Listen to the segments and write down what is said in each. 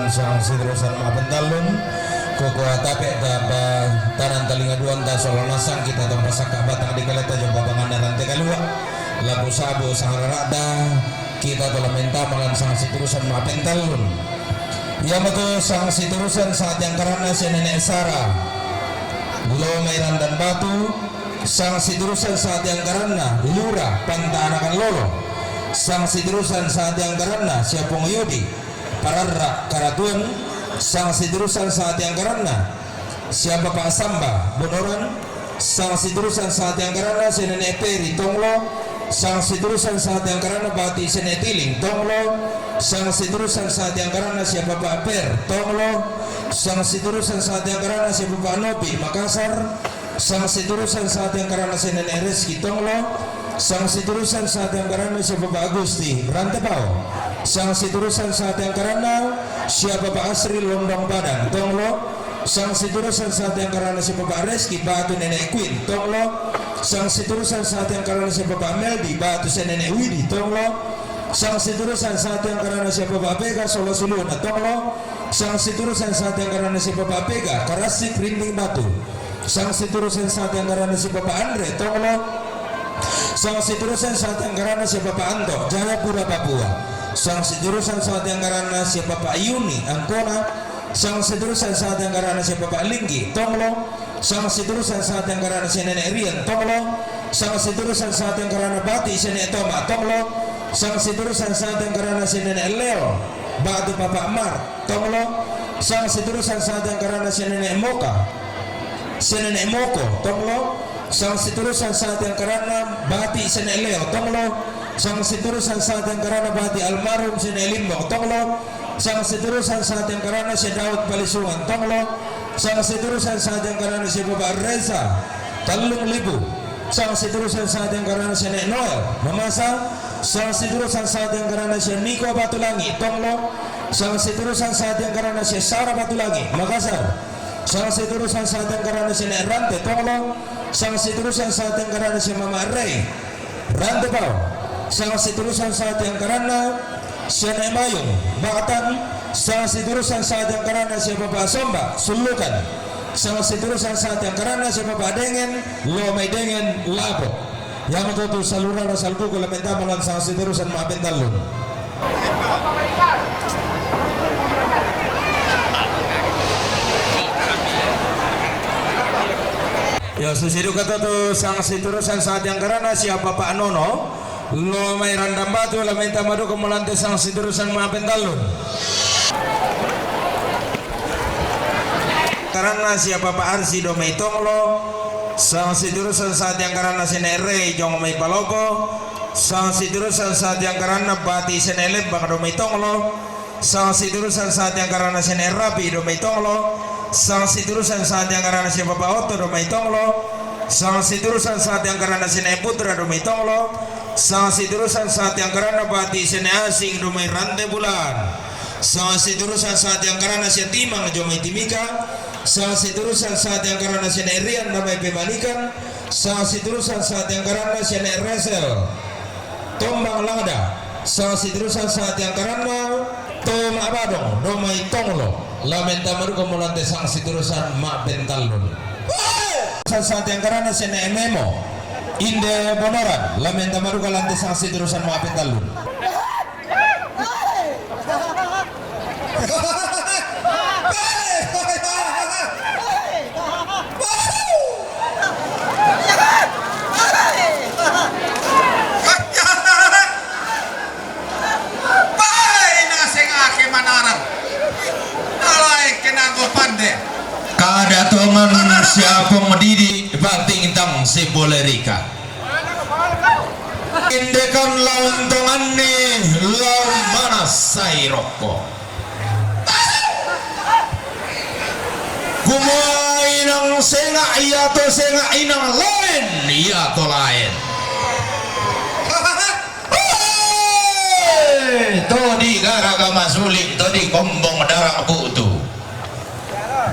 sang sidrosan mapentalun koko atape taba tanan talinga duan ta solonasang kita tanpa saka batang di kaleta jompa pangandaran tekalua lagu sabu sang rarada kita telah minta malan sang sidrosan mapentalun ya betul sang sidrosan saat yang karena si nenek Sarah Gulau Mairan dan Batu sang sidrosan saat yang karena lurah pantanakan lolo sang sidrosan saat yang karena siapa nguyudi pararra karatuan sang sidrosan saat yang karena siapa Pak Samba Bonoran sang sidrosan saat yang karena si nenek Peri Tonglo sang sidrosan saat yang karena Bati Sene Tiling Tonglo sang sidrosan saat yang karena siapa Pak Per Tonglo sang sidrosan saat yang karena siapa Pak Nopi Makassar sang sidrosan saat yang karena si nenek Reski Tonglo sang sidrosan saat yang karena siapa Pak Agusti Rantepau sang sidrosan saat yang karena siapa Pak Asri Londong Padang Tonglo sang sidrosan saat yang karena siapa Pak Reski Batu Nenek Queen Tonglo sang sidrosan saat yang karena siapa Pak Meldi Batu Nenek Widi Tonglo sang sidrosan saat yang karena siapa Pak Pega Solo Suluna Tonglo sang sidrosan saat yang karena siapa Pak Pega Karasik Rinding Batu sang sidrosan saat yang karena siapa Pak Andre Tonglo sang sidrosan saat yang karena siapa Pak Anto Jayapura Papua sang sidrosan saat yang karena siapa Pak Yuni Ancona sang sidrosan saat yang karena siapa Pak Linggi Tonglo sang sidrosan saat yang karena si Nenek Rian Tonglo sang sidrosan saat yang karena Bati si Nenek Toma Tonglo sang sidrosan saat yang karena si Nenek Leo Batu Papa Mar Tonglo sang sidrosan saat yang karena si Nenek Moka si Nenek Moko Tonglo sang sidrosan saat yang karena Bati si Nenek Leo Tonglo sang sidrosan saat yang karena Bati almarhum si Nenek Limbo Tonglo sang sidrosan saat yang karena si Daud Palisuan Tonglo sang sidrosan saat yang karena si Bapak Reza Talung Libu sang sidrosan saat yang karena si Nenek Noel Mamasa sang sidrosan saat yang karena si Niko Batulangi Tonglo sang sidrosan saat yang karena si Sarah Batulangi Makassar sang sidrosan saat yang karena si Nenek Rante Tonglo sang sidrosan saat yang karena si Mama Rey Rante Pau sang sidrosan saat yang karena si Nenek Mayung Bakatan sang sidrosan saat yang karena si Bapak Somba Sulukan sang sidrosan saat yang karena si Bapak Dengen Lomai Dengen Labo yang betul saluran rasalku kalau minta malam sang sidrosan maafin talun ya susiru kata tuh sang sidrosan saat yang karena siapa Pak Nono lo may randam batu la minta madu kemelante sang sidrosan maafin talun karena siapa Pak Arsi do may tonglo sang sidrosan saat yang karena senere jong may palopo sang sidrosan saat yang karena Bati seneleb bang do may tonglo sang sidrosan saat yang karena sener Rapi do may tonglo sang sidrosan saat yang karena siapa Pak Otto do may tonglo sang sidrosan saat yang karena sener Putra do may tonglo sang sidrosan saat yang karena Bati sene asing do may rante bulan sang sidrosan saat yang karena si Timang do may timika sang sidrosan saat yang karena sene Rian do may pemanikan sang sidrosan saat yang karena sene Resel Tombang Lada sang sidrosan saat yang karena Tom Abadong do may tonglo lamenta maru komolante sang sidrosan ma bentalun saat yang karena sene Memo Inde Bonoran lamenta maru kalante sang sidrosan ma bentalun kada tongan siapa medidi banting tang si bolerika indekan lawan tongan nih lawan mana say rokok kumai nang senga iya to senga inang lain iya to lain todi garaga masulik todi kombong darah butuh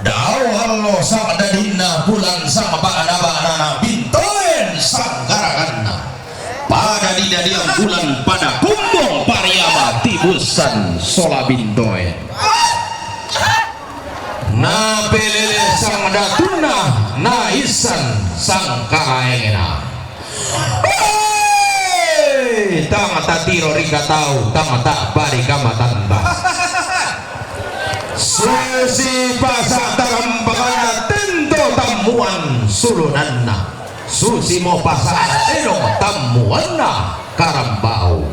daw Allah sang dadina bulan sang bana bintoen sang garaganna pada didadian bulan pada kumbong pariama tibusan sola bintoen na pelele sang datuna na isan sang kaengena. Tamata tiro rika tau tamata bari kamatanda susi pasak tarampangan tento tamuan sulunanna susi mo pasak tenong tamuanna karambau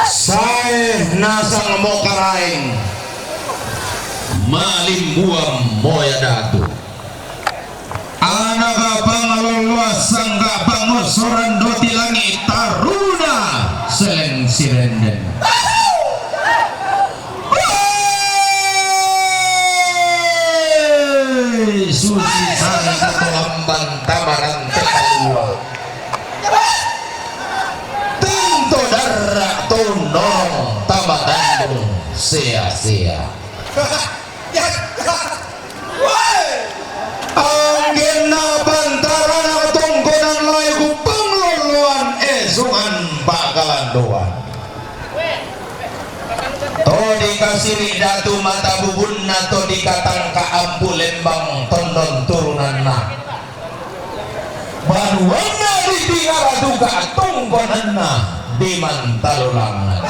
saya nasang mo karaing malimbuam moya datu anak pangaluluas sangga pangusuran doti langit taruna seleng sirenden susi sari kelamban tamaran tekalua tento darak tondong tamatandung sia-sia Anggena bantaran tongkonan layu pengeluluan esungan bakalan doan to dikasih datu mata bubunna to dikatang ka ampu lembang tondon turunanna baruanna ditingara duga tongkonanna di mantalulangan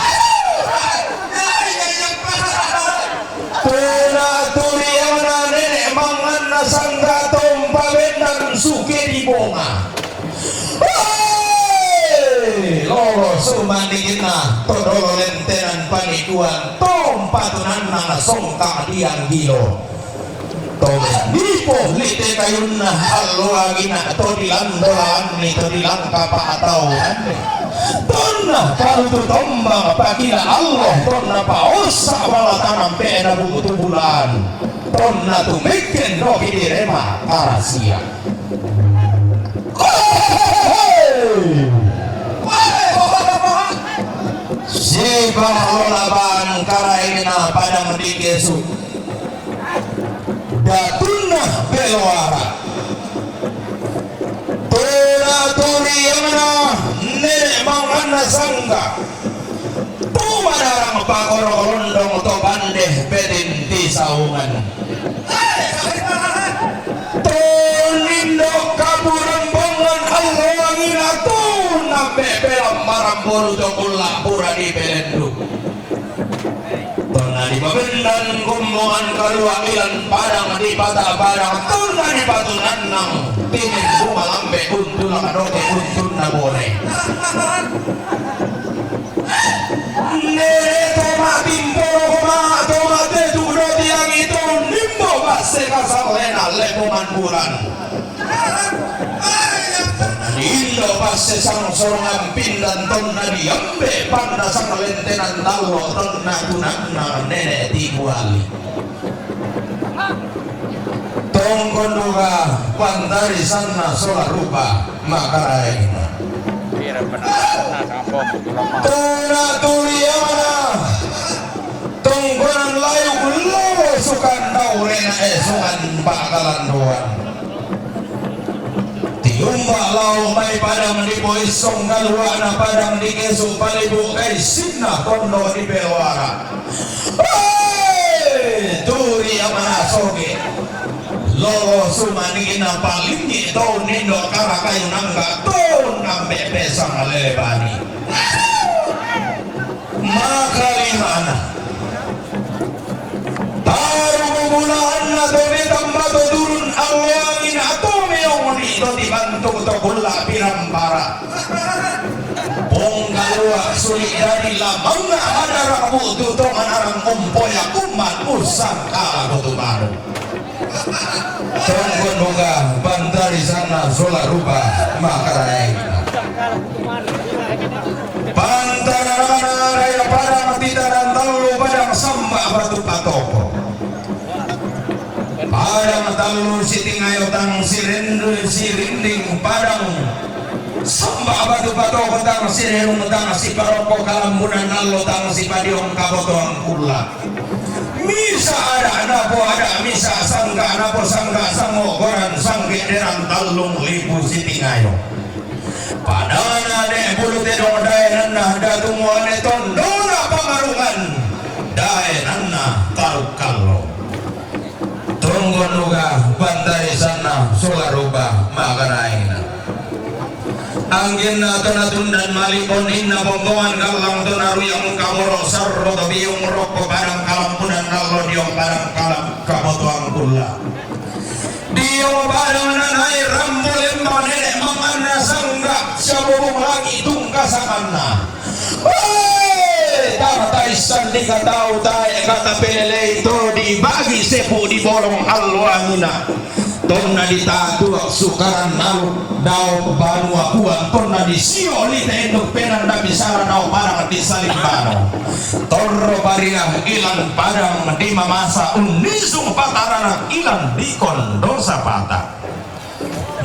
penaturiana nenek manganna sangga tompabendang suke di bonga lolo sumandingina todolo lentenan panikuan tompatunan na songka diang gilo tole nipo lite kayunna alwagina to dilandolan ni to dilangka pa atau tonna karutu tombang pakila Allah tonna pa osa wala tanam pena butuh bulan tonna tumeken roki direma karasia si baholaban karaina pada mendikesu datuna beloara penaturiana nenek mangana sangga tumadarang pakorolondong to bandeh bedinti saungan tonindo kaburembongan alwangina tuna bebelam maramburu jokulak pura di belendu tuna di babendan kumbuan kaluakilan padang di patah padang tuna di patunanang tinin bunga lambe untun kadoke untun na bore nere toma timporo koma toma tetu roti yang itu nimbo base kasalena lepoman bulan Indo passe sang sorongan pindan tonna diambe panda sang lentenan talo tonna tunanna nenek tibuali tongkon duga pantari sana sola rupa makaraina tona tuliana tongkonan layu kulo sukan daurena esungan bakalan doan tiumba lau mai padang di poisong galuana padang di kesu palibu kai sinna tondo di belwara turi amana soge lolo sumaningina palingi tau nindo kara kayu nangga tau nambe pesang alebani maka limana taru bubulaan na dobe tambato turun awangin ato meong dito dibantu to kula pirampara ponggalua sulit dari lamang na adarang buto to manarang umpoya kuman usang kago baru tongkon boga bantari sana sola rupa makarai pantanana raya padang titaran talu padang samba batu patoko padang talu sitingayo tang sirinding padang samba batu patoko tang sirerung tang si paroko kalambunan allo tang si padiong kabotoang kula misa ada misa sangga napo sangga sangogoran sangge derang talung lipu sitingayo padana de bulu te dong daenan nah datu muane tondona pangaru tamatay sana sularuba makaraina angin na tundan malipon inna bombongan galang tunaru yang kamuro sarro tabiyong roko parang kalampunan Allah diong parang kalam kamotuang kula diong parang nanay rambul emang nenek mangana sangga sabubung lagi tungkasakanna tamatay sandi katau tay kata pelele itu dibagi sepu di borong alwanguna tonna ditatuak sukaran nalu daun banu akuan tonna disio lita endok penan da bisara nau parang disaling bano torro bariah ilang padang di mamasa unisung patarana ilang dikon dosa patah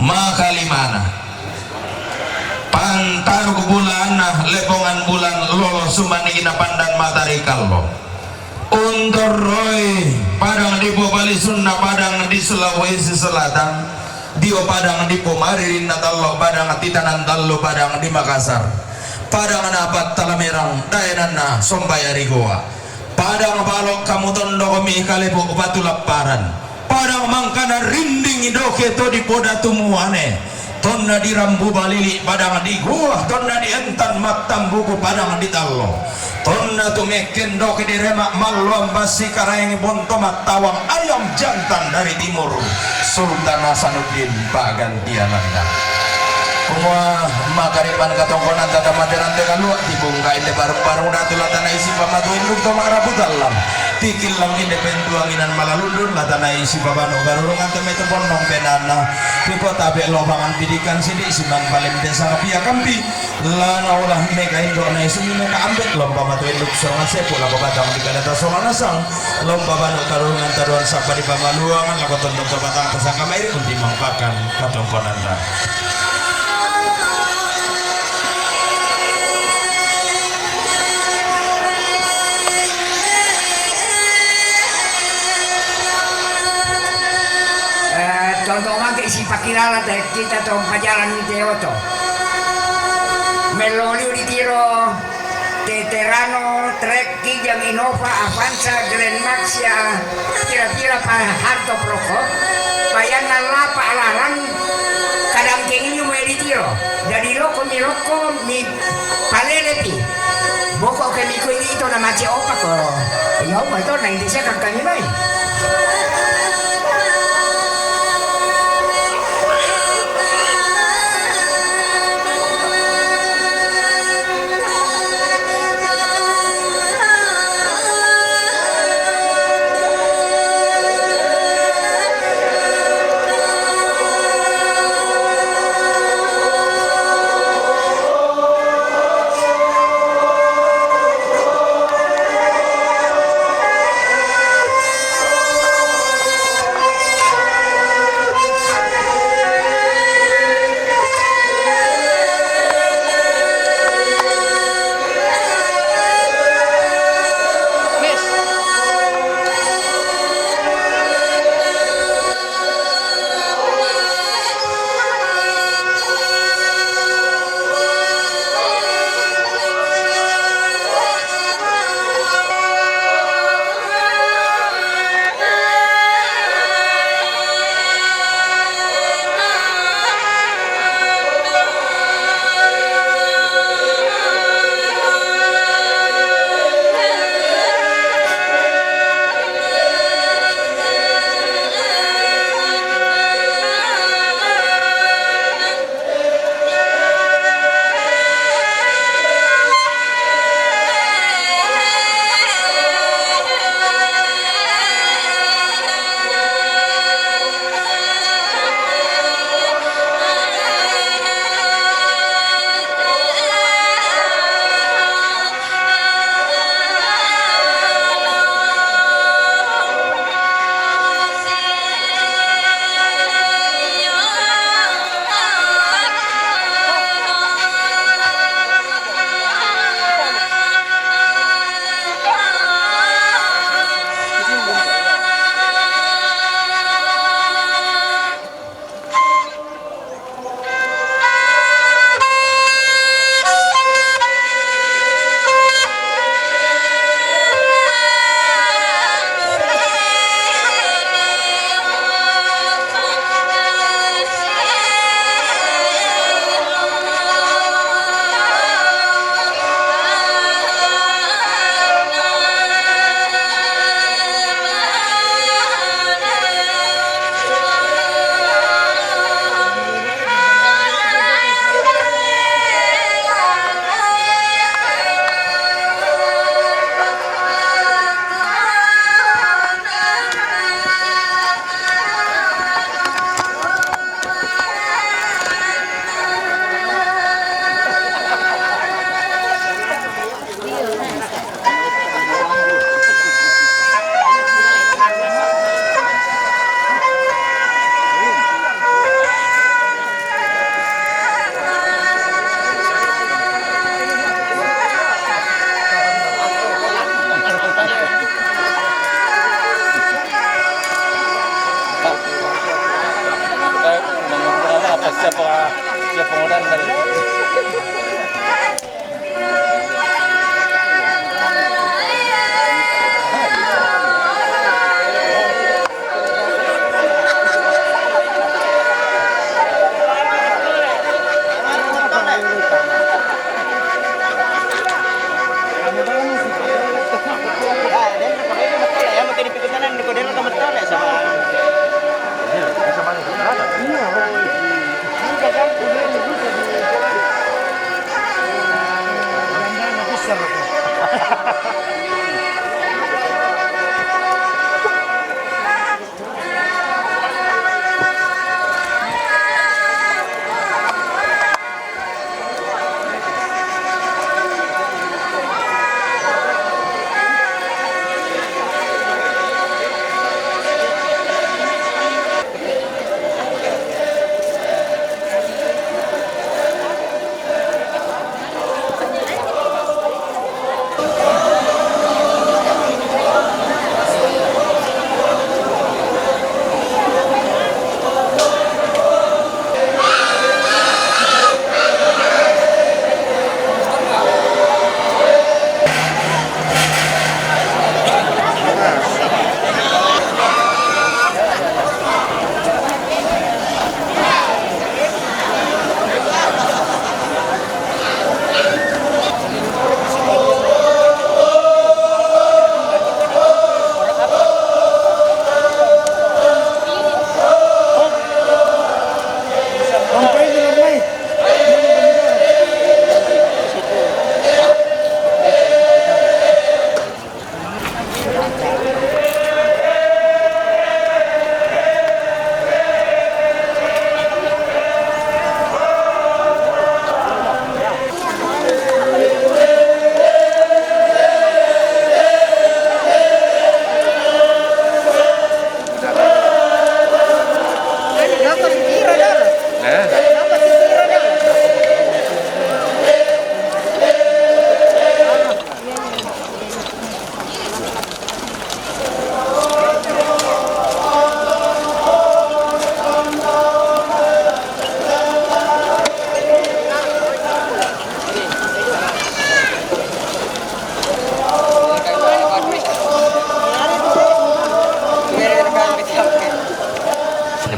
maka limana pantar bulan lepongan bulan lolo sumani ina pandan matahari kallo untuk roy padang di Bali Sunda padang di Sulawesi Selatan dio padang di Pomaririn natallo padang titanan tallo padang di Makassar padang napat talamerang dayanana sombayari goa padang balok kamu tondo komi kalepo batu laparan padang mangkana rinding idoke to di poda tumuane tonna di rambu balili padang di gua tonna di entan matam buku padang di tallo tonna tumeken doke di remak malom basi karayang bonto matawang ayam jantan dari timur Sultan Hasanuddin Pagantiananda kumua makaripan katongkonan tata materan dengan luak dibungkain de bareng-bareng datulatan isi pamatuin lukto marabu dalam tikil lang independuanginan malalundun latana isi babano garurungan temeto pondong penana pipo tabe lobangan pidikan sidik siman paling desa kapia kampi lana ulah meka indo na isu meka ambet lomba matuin luk songan sepu la babatang di kadata songan asang lomba bano garurungan taruan sapa di pamaluangan lakoton dokter batang pesaka mairi undi mangpakan katongkonan da contoh mangke si pakirala kita tong pajalan ni Teoto meloli di tiro Teterano Trek Kijang Innova Avanza Grand Maxia kira-kira pa harto proko payan lapa alaran kadang kengin yung di tiro dari loko mi palelepi boko kami ko ito na machi opa ko iyo mo ito na hindi siya kami bay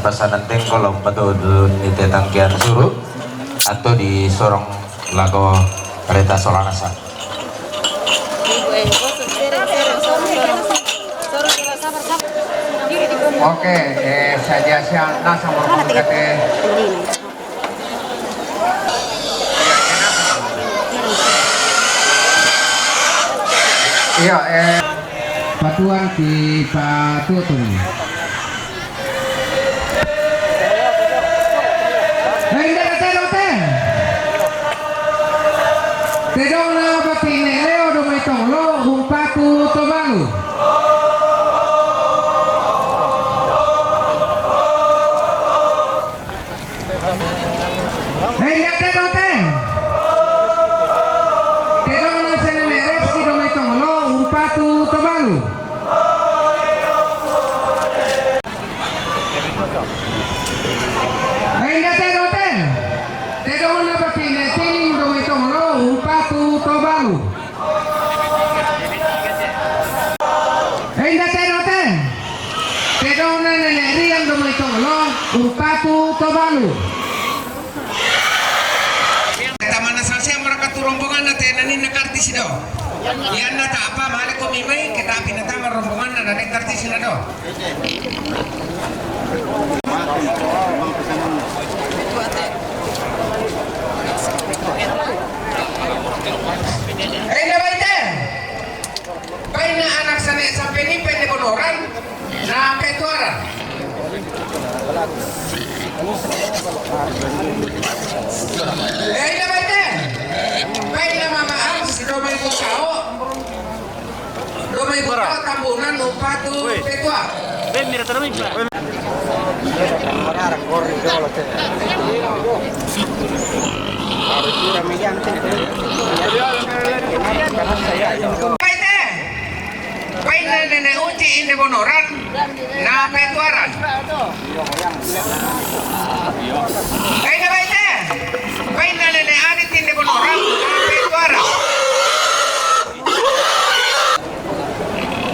pasanan tengkol atau di tetangkian suruh atau di sorong lago kereta Solanasa. Oke, saja siang nasa morkate. Iya, patuan di Patutung. Tedong na batine leo do may tonglo humpatu tobalu. Hey, yate dote. Tedong na sa nemeres si do may tonglo humpatu tobalu. Hey, yate dote. Tedong na batine tiling do may tonglo humpatu tobalu. Hey, yate dote. Tedong na nenerian do may tonglo humpatu tobalu. Taman Salsia mereka rombongan na tenanin na kartis do. Yan na ta apa mahal ko mimay kita pinatama rombongan na naning kartis na do. Eh na baite. Bay na anak sampai ni pende bonoran na ketuaran. Eh na baite. Bay na mamaang si Romay Bukao. Romay Bukao tambunan upatu ketua. Baite. Bay na nene uci inde bonoran na ketuaran. Eh na baite. Bay na nene adit inde bonoran na ketuaran.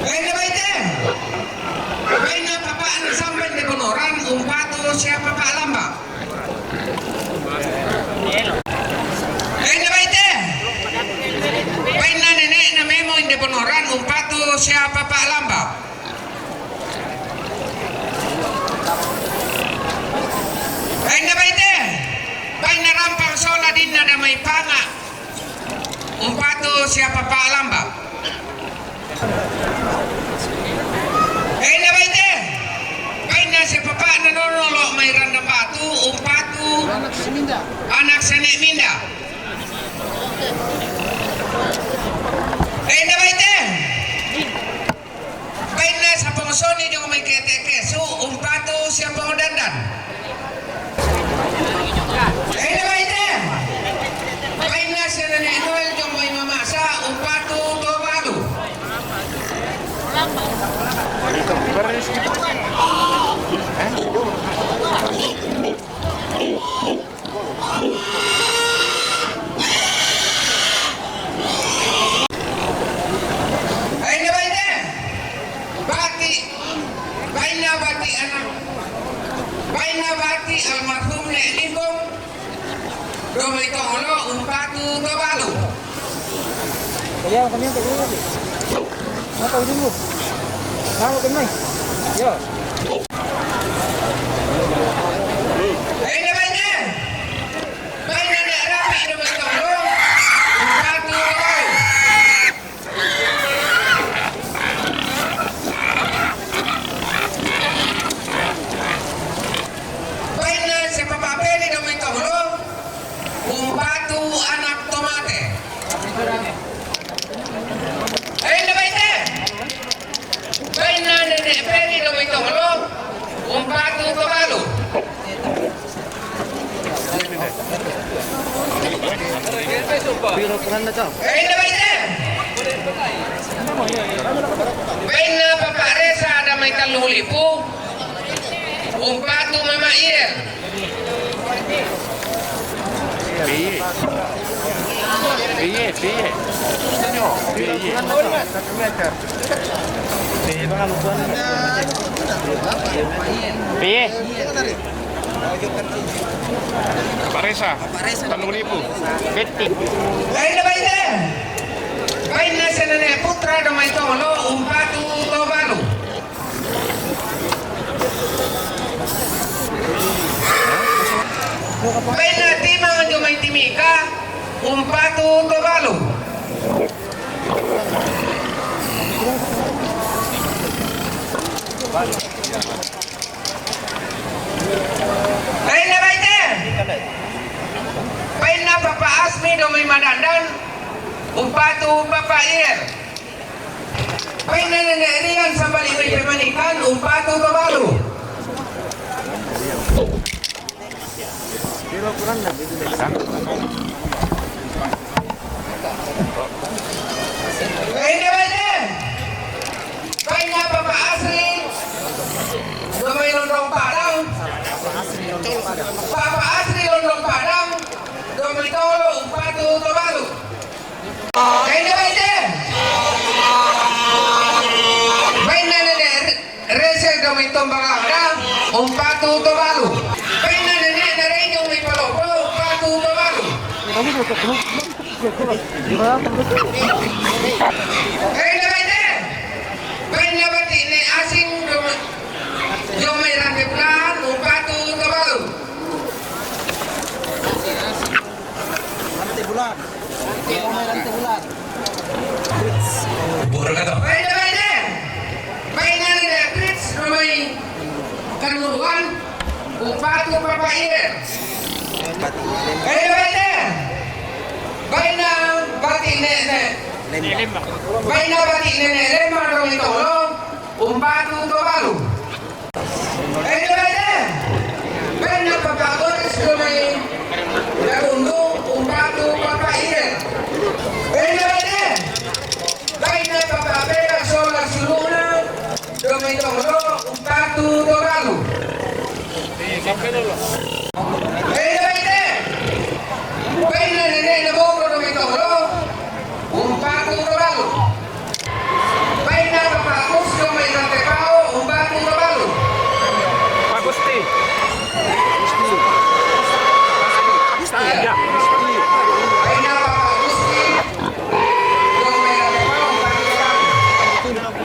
Eh na baite. Bay na papa na sampai inde bonoran umpatu siapa Pak Lamba. Eh na baite. Bay na nene na memo inde bonoran umpatu siapa Pak Lamba. Eh na baite. Bay na rampang sola din na damay panga umpatu siapa Pak Lamba. Eh na baite. Bay na si papa nanonolo may randang batu umpatu anak senek minda. Eh na baite. Bay na sa pangsoni do may kete keso umpatu siapa dandan. Eh na baite. Bay na si Nenek Noel do may mamasa umpatu tobalu. Ay na baite. Bati. Bay na bati anak. Bay na bati almarhum Nek Limbong. Do may tonglo umpatu tobalu. Kaya kami yang kedua lagi. Mau tahu dulu. Tahu kan mai? Ya. Ay na baite. Bay na nek rapi do may tonglo umpatu tobalu. Bay na si Papa Peli do may tonglo umpatu anak tomate. Ay na baite. Bay na Nenek Peli do may tonglo umpatu tobalu. Pero kurang na tahu. Ay na baite. Bay na Papa Resa ada may 3,000 umpatu Mama Iel. Piye. Senyor. Piye? Pak Reza, Tanung Lipu. Betik. Lain na ba ito? Bain na sa nane putra na may tolo, umpatu tobalo. Bain na timang ang may timika, umpatu tobalo. Lain na ba ito? Bain na papaas mi do may madandan, umpatu papair. Bain na nangyarihan sa baliway pemanikan, umpatu tobalo. Lain na ba ito? Bain na papaas mi do may londong padang, papaas mi londong padang, do may tolo, umpatu tobalo. Lain na ba ito? Bain na resel do may tombangada, umpatu tobalo. Bain na rin yung may palopo, umpatu tobalo. Lain na ba ito? Bain na ba ni asing do may rantiplan, umpatu tobalo. Buruk atau? Bain na ba ito? Bain na Trits do may kanuruan, umpatu papair. Bain na ba ito? Bain na bati Bain na bati lema do may tolo, umpatu tobalo. Bain na ba ito? Bain na papagoris do may larundo, umpatu papair. Bain na ba ito? Bain na papapera sola suluna, do may tolo, umpatu tobalo. Bain na ba ito? Bain na na bobo do may tolo, umpatu tobalo. Bain na papapus do may rantepao, umpatu tobalo. Pak Gusti. Ya. Bain na papapus do may rantepao, umpatu tobalo.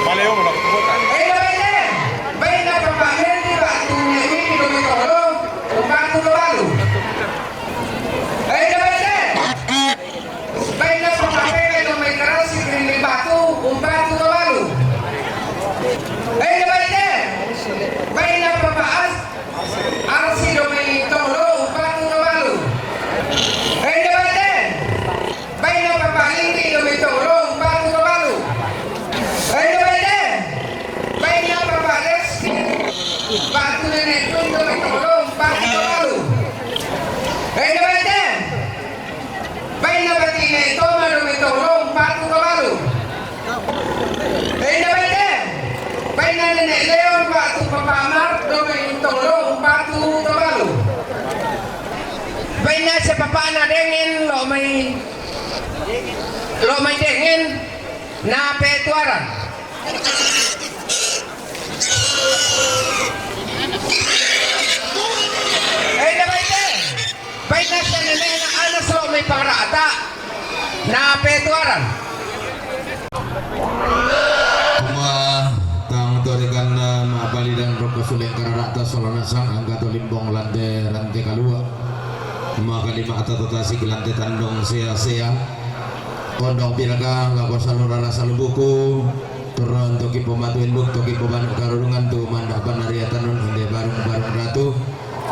Paleo mo na kubutan. Bain na ba ito? Bain na papamenti batu nemi do may tolo, umpatu tobalo. Bain na ba ito? Bain na papapera do may karasi kini batu, umpatu tobalo. Bain na ba ito? Bain na papaas arsi do may tolo, umpatu tobalo. Bain na ba ito? Bain na papalingki do may tolo, umpatu tobalo. Bain na ba ito? Bain na papales batu nenek do may tolo, umpatu tobalo. Bain na ba ito? Bain na bati toma do may tolo, umpatu tobalo. Bain na ba ito? Bain na nenek leon batu papamar do may tolo, umpatu tobalo. Bain na sa papana dengin lo may dengin na petuaran. Bain na ba ito? Bain na sa nenek na anas lo may parata na petuaran. Kuma tang torikan mabali dan roko suling kararata solana sang angga limbong lante rante kalua maka lima atau tatasi lante tandong sia-sia kondong piraga ngako salurara salubuku turun toki pematu induk toki pemanuk karurungan tu mandak panariatan nun inde barung ratu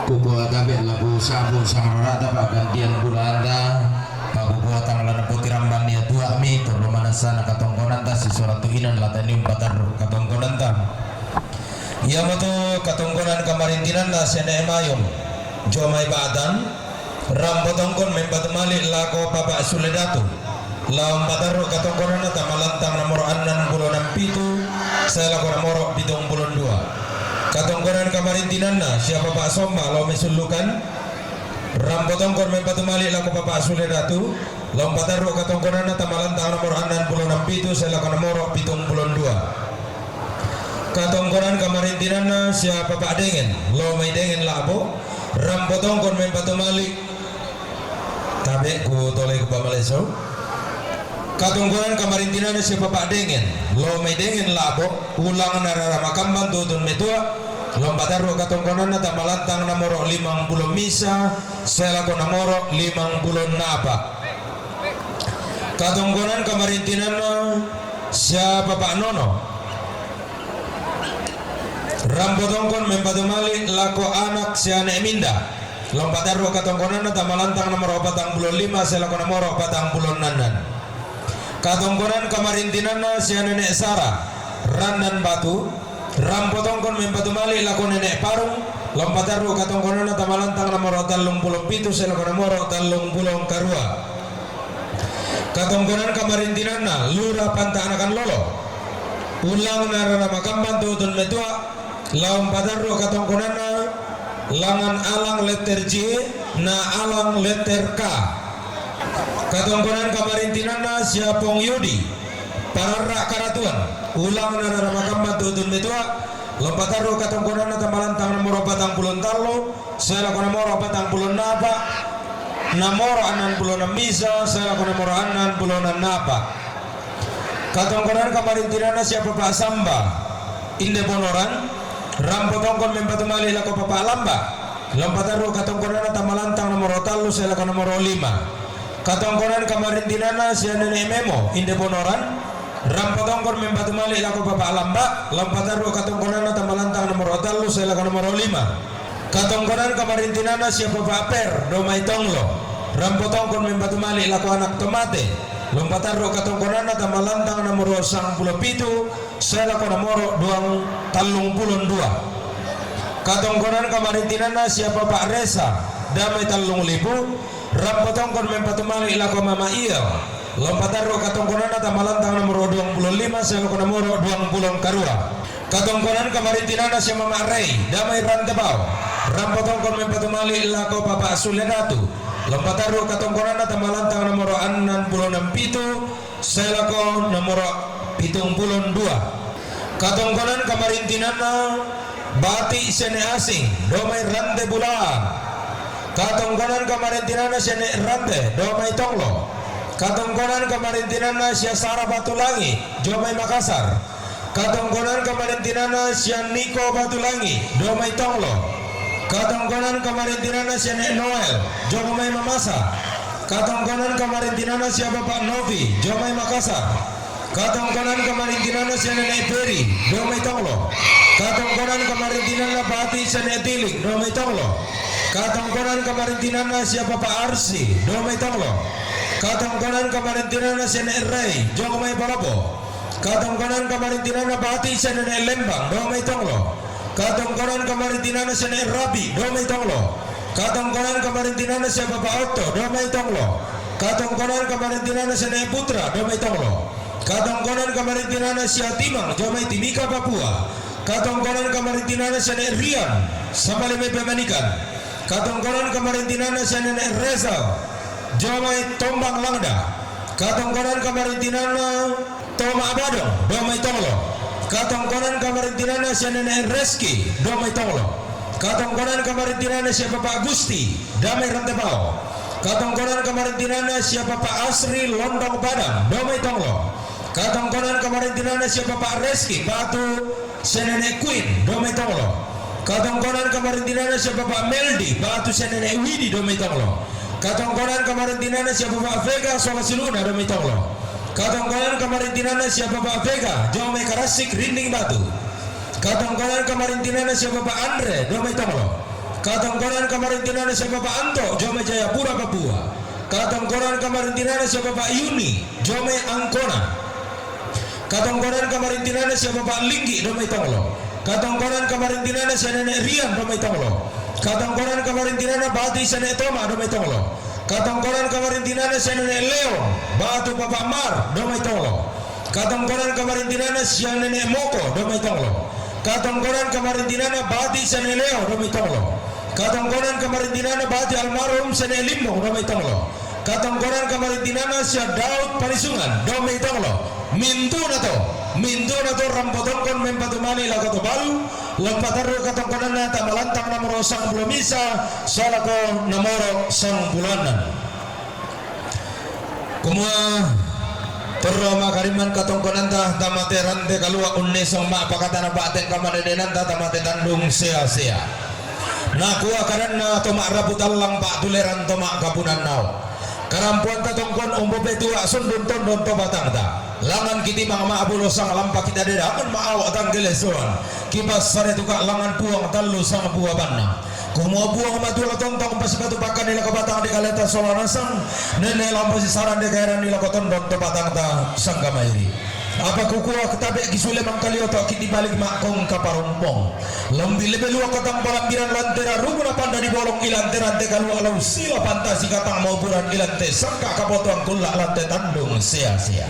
kuku agabe lagu sabu sang rata pak gantian bulanda paku kuatang lana putih ramban dia tua mi turun manasana katongkonan ta si suratu inan latani umpatar katongkonan ta iya matu katongkonan kamarintinan la sene emayon jomai badan rambotongkon membatu malik lako papa suledatu laum pataru katongkonan ta malantang nomor 6 bulan pitu saya lako nomor 72 Katongkonan kamarintinana siapa Pak Somba lo mesulukan Rambotongkon mempatumali laku Bapak Suledatu lompataru katongkonana tamalantang nomor 66 pitu selakon nomor 72 katongkonan kamarintinana siapa Pak Dengen lo may Dengen labo Rambotongkon mempatumali tabe ku toleh ku pamaleso katongkonan kamarintinana siapa Pak Dengen lo may Dengen labo ulang nararamakambang tutun metua lompataru katongkonan na tamalantang nomor 50 misa selako nomor 50 napa katongkonan kamarintinan siapa Pak Nono Rambotongkon mempatumali lako anak siane minda lompataru katongkonan na tamalantang nomor 45 selako nomor 46 katongkonan kamarintinan siane nek Sara Randan Batu Rambotongkon mempatumali lako nenek parung lompataru katongkonana tamalantang nomor 37 selako nomor 30 karua katongkonan kamarintinana lura panta anakan lolo ulang narana makamban tutun metua lompataru katongkonana langan alang letter J na alang letter K katongkonan kamarintinana siapong Yudi Parara karatuan ulang narara makamban tutun metua lompataru katongkonan tamalantang nomor 40 talo selako nomor 40 napa nomor 66 misa selako nomor 66 napa katongkonan kamarintinana siapa Pak Samba inde bonoran Rambotongkon mempatumali lako Bapak Lamba lompataru katongkonan tamalantang nomor 3 selako nomor 5 katongkonan kamarintinana siane memo inde bonoran Rambotongkon mempatumali lako Bapak Lamba lompataru katongkonan tamalantang nomor 3 selako nomor 5 katongkonan kamarintinana siapa Pak Per domai tonglo Rambotongkon mempatumali lako anak tomate lompataru katongkonan tamalantang nomor 97 selako nomor 32 katongkonan kamarintinana siapa Pak Reza damai talung libu Rambotongkon mempatumali lako Mama Iya lompataru katongkonan tamalantang nomor 25 selako nomor 20 karua katongkonan kamarintinana si Mama Rey damai rantebau Rambotongkon mempatumali lako Bapak Suledatu lompataru katongkonan tamalantang nomor 66 pitu selako nomor 72 katongkonan kamarintinana bati sene asing domai rante bulan katongkonan kamarintinana sene rante domai tonglo katongkonan kamarintinana sia Sara Batulangi Jomai Makassar katongkonan kamarintinana sia Niko Batulangi Domai Tonglo katongkonan kamarintinana sia Nek Noel Jomai Mamasa katongkonan kamarintinana sia Bapak Novi Jomai Makassar katongkonan kamarintinana sia Nenek Peri Domai Tonglo katongkonan kamarintinana Bati sia Nek Tilik Domai Tonglo katongkonan kamarintinana sia Bapak Arsi Domai Tonglo katongkonan kamarintinana Senek Ray Jomai Balapo katongkonan kamarintinana Bati Senek Lembang Domai Tonglo katongkonan kamarintinana Senek Rabi Domai Tonglo katongkonan kamarintinana siapa Bapak Otto Domai Tonglo katongkonan kamarintinana Senek Putra Domai Tonglo katongkonan kamarintinana Sia Timang Jomai Timika Papua katongkonan kamarintinana Senek Rian Samaleme Pemanikan katongkonan kamarintinana Senek Reza Jomai Tombang Langda katongkonan kamarintinana Toma Abadong Domai Tonglo katongkonan kamarintinana Nenek Reski Domai Tonglo katongkonan kamarintinana siapa Pak Gusti Damai Rantebau katongkonan kamarintinana siapa Pak Asri Londong Padang Domai Tonglo katongkonan kamarintinana siapa Pak Reski Batu Nenek Queen Domai Tonglo katongkonan kamarintinana siapa Pak Meldi Batu Nenek Widi Domai Tonglo katongkonan kamarintinana siapa Pak Vega Solasiluna Domai Tonglo katongkonan kamarintinana siapa Pak Vega Jomai Karasik Rinding Batu katongkonan kamarintinana siapa Pak Andre Domai Tonglo katongkonan kamarintinana siapa Pak Anto Jomai Jayapura Papua katongkonan kamarintinana siapa Pak Yuni Jomai Angkona katongkonan kamarintinana siapa Pak Linggi Domai Tonglo katongkonan kamarintinana siapa Nenek Rian Domai Tonglo katongkonan kamarintinana Bati Senek Toma Domai Tonglo katongkonan kamarintinana Nenek Leo Batu Bapak Mar Domai Tonglo katongkonan kamarintinana Nenek Moko Domai Tonglo katongkonan kamarintinana bati seneleo domi tonglo, katongkonan kamarintinana bati almarhum senelimo domi tonglo, katongkonan kamarintinana sia Daud Parisungan domi tonglo, mintu nato rampotongkon mempatumani lakoto balu, lampataru katongkonan na tamalantang namoro sang bulomisa, salako namoro sang bulanan. Kumua Terima kariman katongkonan tamate rante kalua unne sama pakatana bate kamadenan tamate tandung sia-sia. Nakua karena tomak rabutallang pak tuleran tomak kapunan nau. Karampuan tatongkon umbo petua sundun tondon to batang ta. Langan kiti mang maabulo sang lampa kita dedakan maaw atang gelesuan. Kipas sare tuka langan puang talu sang buah banna. Kumua buang matula tontong pasipatu pakan nila kabatang di kaleta solanasang nene lampa si saran de kairan nila kotondon to batang ta sang kamairi. Apa kukuha ketabe gisule mangkalio to kiti balik makong kaparumpong. Lambi lebe luak katang palambiran lantera ruguna panda di bolong ilantera te kalua lau sila pantasi katang maupuran ilante sangka kapotuang kulak lante tandung sia-sia.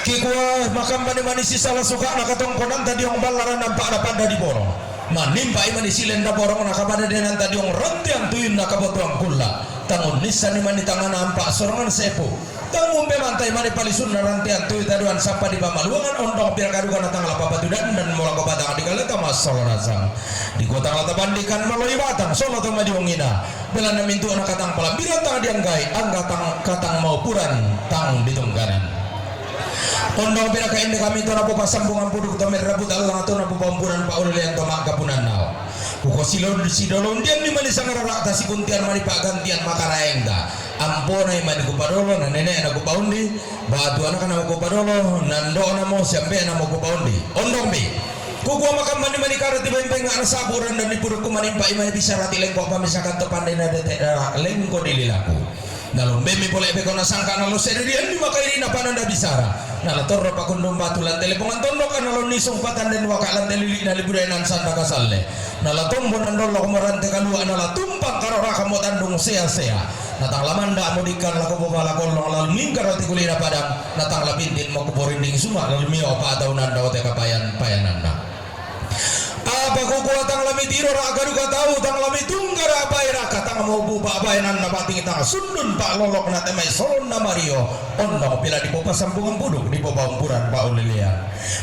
Kikuah makam mani sisa la suka nakatong konan tadi yang balaran nampak ada panda di bolong. Manimpa imani silen da borong nakabada denan tadi yang rentian tuin nakapotuang kulak. Tangun nisan imani tangan nampak sorangan sepo. Tangun pemantai mani palisun rantian tuin taduan sapa di pamaluangan ondong biar kadukan natang lapa batu dan mola kebatang adikaleta masol rasang. Di kota lata bandikan maloi batang solo tama diongina. Belanda mintu anak katang palambiran tang dianggai angga katang mau puran tang ditungganan. Ondong pira kain kami to napo pasambungan puduk to merabut Allah to napo pampunan pa ulil yang to makapunan nao. Kuko silon sidolon dian ni mani sangarara ta si kuntian mani pak gantian makaraengda. Ampona imani ku padolo na nenek na ku paundi, batu anak na ku padolo nando na mo sampai na mo ku paundi. Ondong bi. Kuko makam mani karati bempeng ana saburan dan di puduk ku mani pak imani bisa rati lengko pa misalkan to pandai na detek lengko dililaku. Dalam bemi boleh bekona sangka nalo serian di makairi na pananda bisara. Nala torro pakundum batulan telepongan tondok nalo nisung patan dan wakalan telili na libudanan sanda kasalle. Nala tombo nandolo komorante kalua nala tumpang karora kamu tandung sia-sia. Natang lamanda mudikan lako bobala kolong lalu mingkar roti kulina padang. Natang lapintin mau kuborinding suma lalu mio pa atau nanda ote kapayan payananda. Apa kukuha tang lami tiro agaru ka tahu tang lami tunggar apa ira katang mau buba abayanan na bating tang sundun pak lolok na temai solon na Mario ondong pila di popa sambungan buduk di popa umpuran pak ulilian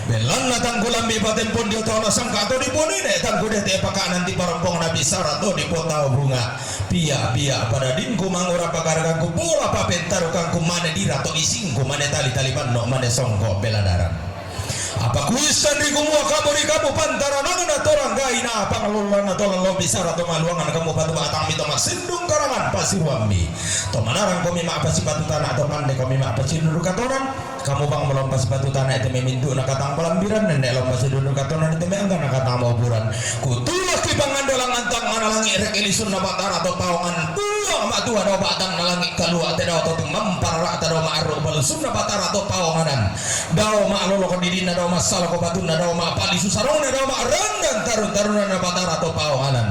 belan na tang kulambi baten pun dia tahu na sangka atau di ponine tang kude te paka nanti parompong nabi sara to di pota bunga pia pada dinku mangura pagarga ku bola pa pentaru kang ku mane dira to ising ku mane tali no mane songko beladaran. Apa kuisan di kumua kamu pantara nana torang gaina pangalulan na tolang lo bisara to maluangan kamu batu batang mito masindung karaman pasiruambi to manarang komi ma apa sipatu tanah atau pande komi ma apa sindur katoran kamu bang melompas batu tanah itu memintu nak katang pelambiran nenek lompas sindur katoran itu meangga nak katang mauburan kutulah ki pangandolang antang analangi rek elisun na batara atau pawangan buang mak tua do batang nalangi kalua teda atau mampara atau ma'aruk balusun na batara atau pawanganan daw ma'alolo kondidina daw masalah ko batun na daw mapali susarong na daw marandan tarun-tarunan na batara to pawanganan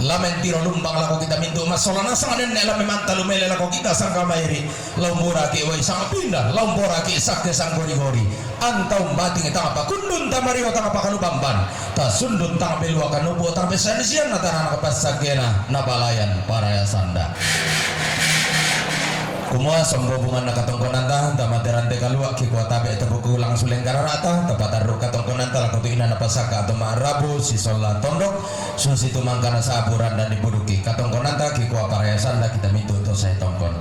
lamen tiro lumbang lako kita mintu masolana sanganen nela memanta lumele lako kita sang kamairi laumbora ki wai sang pindah laumbora ki sakke sang gori-gori antau bating tang apa kundun tamario tang apa kanu bamban ta sundun tang belua kanu bo tang pesanisian na tanah kapasagena na balayan paraya sanda. Kumua sambobungan na katongkonan ta tamateran te kalua ki kuata be tebuku langsung lengkara rata tapataru katongkonan ta lakotu ina na pasaka atau marabu si sola tondok susi tumangkana saburan dan dibuduki katongkonan ta ki kuapa parayasan da kita mitu to saya tongkon.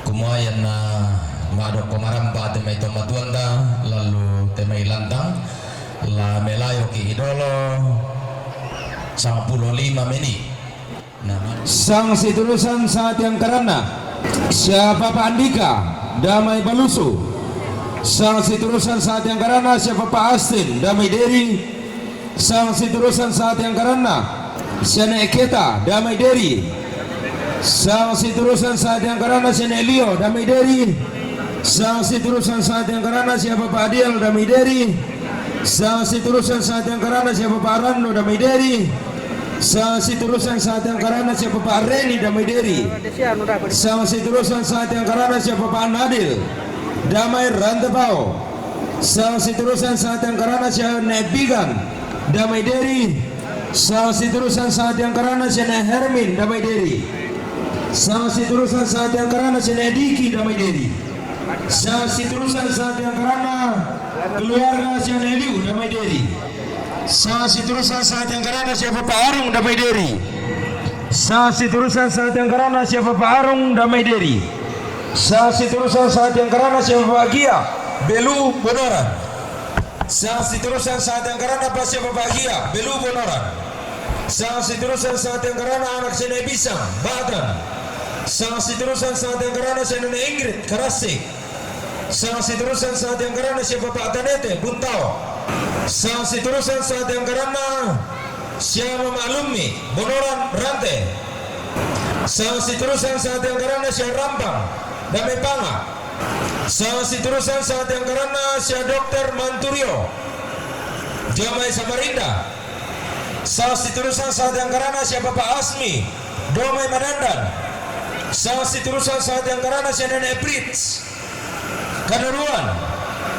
Kumua yan na ngado komarampa te mai tomatuan ta lalu te mai lantang la melayo ki idolo 15 menit. Sang Situlusan saat yang karena siapa Pak Andika Damai Balusu. Sang Situlusan saat yang karena siapa Pak Astin Damai Deri. Sang Situlusan saat yang karena Siana Eketa Damai Deri. Sang Situlusan saat yang karena Siana Elio Damai Deri. Sang Situlusan saat yang karena siapa Pak Adiel Damai Deri. Sang Situlusan saat yang karena siapa Pak Rando Damai Deri. Sang Situlusan saat yang karena siapa Pak Reni Damai Deri. Sang Situlusan saat yang karena siapa Pak Nadil Damai Rantepau. Sang seterusnya saat yang karana siya Nebigan Damai Deri. Sang seterusnya saat yang karana siya Hermin Damai Deri. Sang seterusnya saat yang karana siya Diki Damai Deri. Sang seterusnya saat yang karana keluarga siya Eliu Damai Deri. Sang seterusnya saat yang karana siya Bapak Arung Damai Deri. Sang seterusnya saat yang karana siya Bapak Arung Damai Deri. Sang seterusnya saat yang karana siya Bapak Gia Belu Bonoran. Sang seterusnya saat yang karana pasca Bahagia Belu Bonoran. Sang seterusnya saat yang karana anak Sene Bisang Batan. Sang seterusnya saat yang karana Sene Ingrid Karasik. Sang seterusnya saat yang karana siapa Bapak Tanete Buntao. Sang seterusnya saat yang karana siapa Maklumi Bonoran Rante. Sang seterusnya saat yang karana siapa Rampang Damai Panga. Sang seterusnya saat yang karana siapa Dokter Manturio Jamai Samarinda. Sang seterusnya saat yang karana siapa Bapak Asmi Domai Madandan. Sang seterusnya saat yang karana siapa Nenek Brits Kanuruan.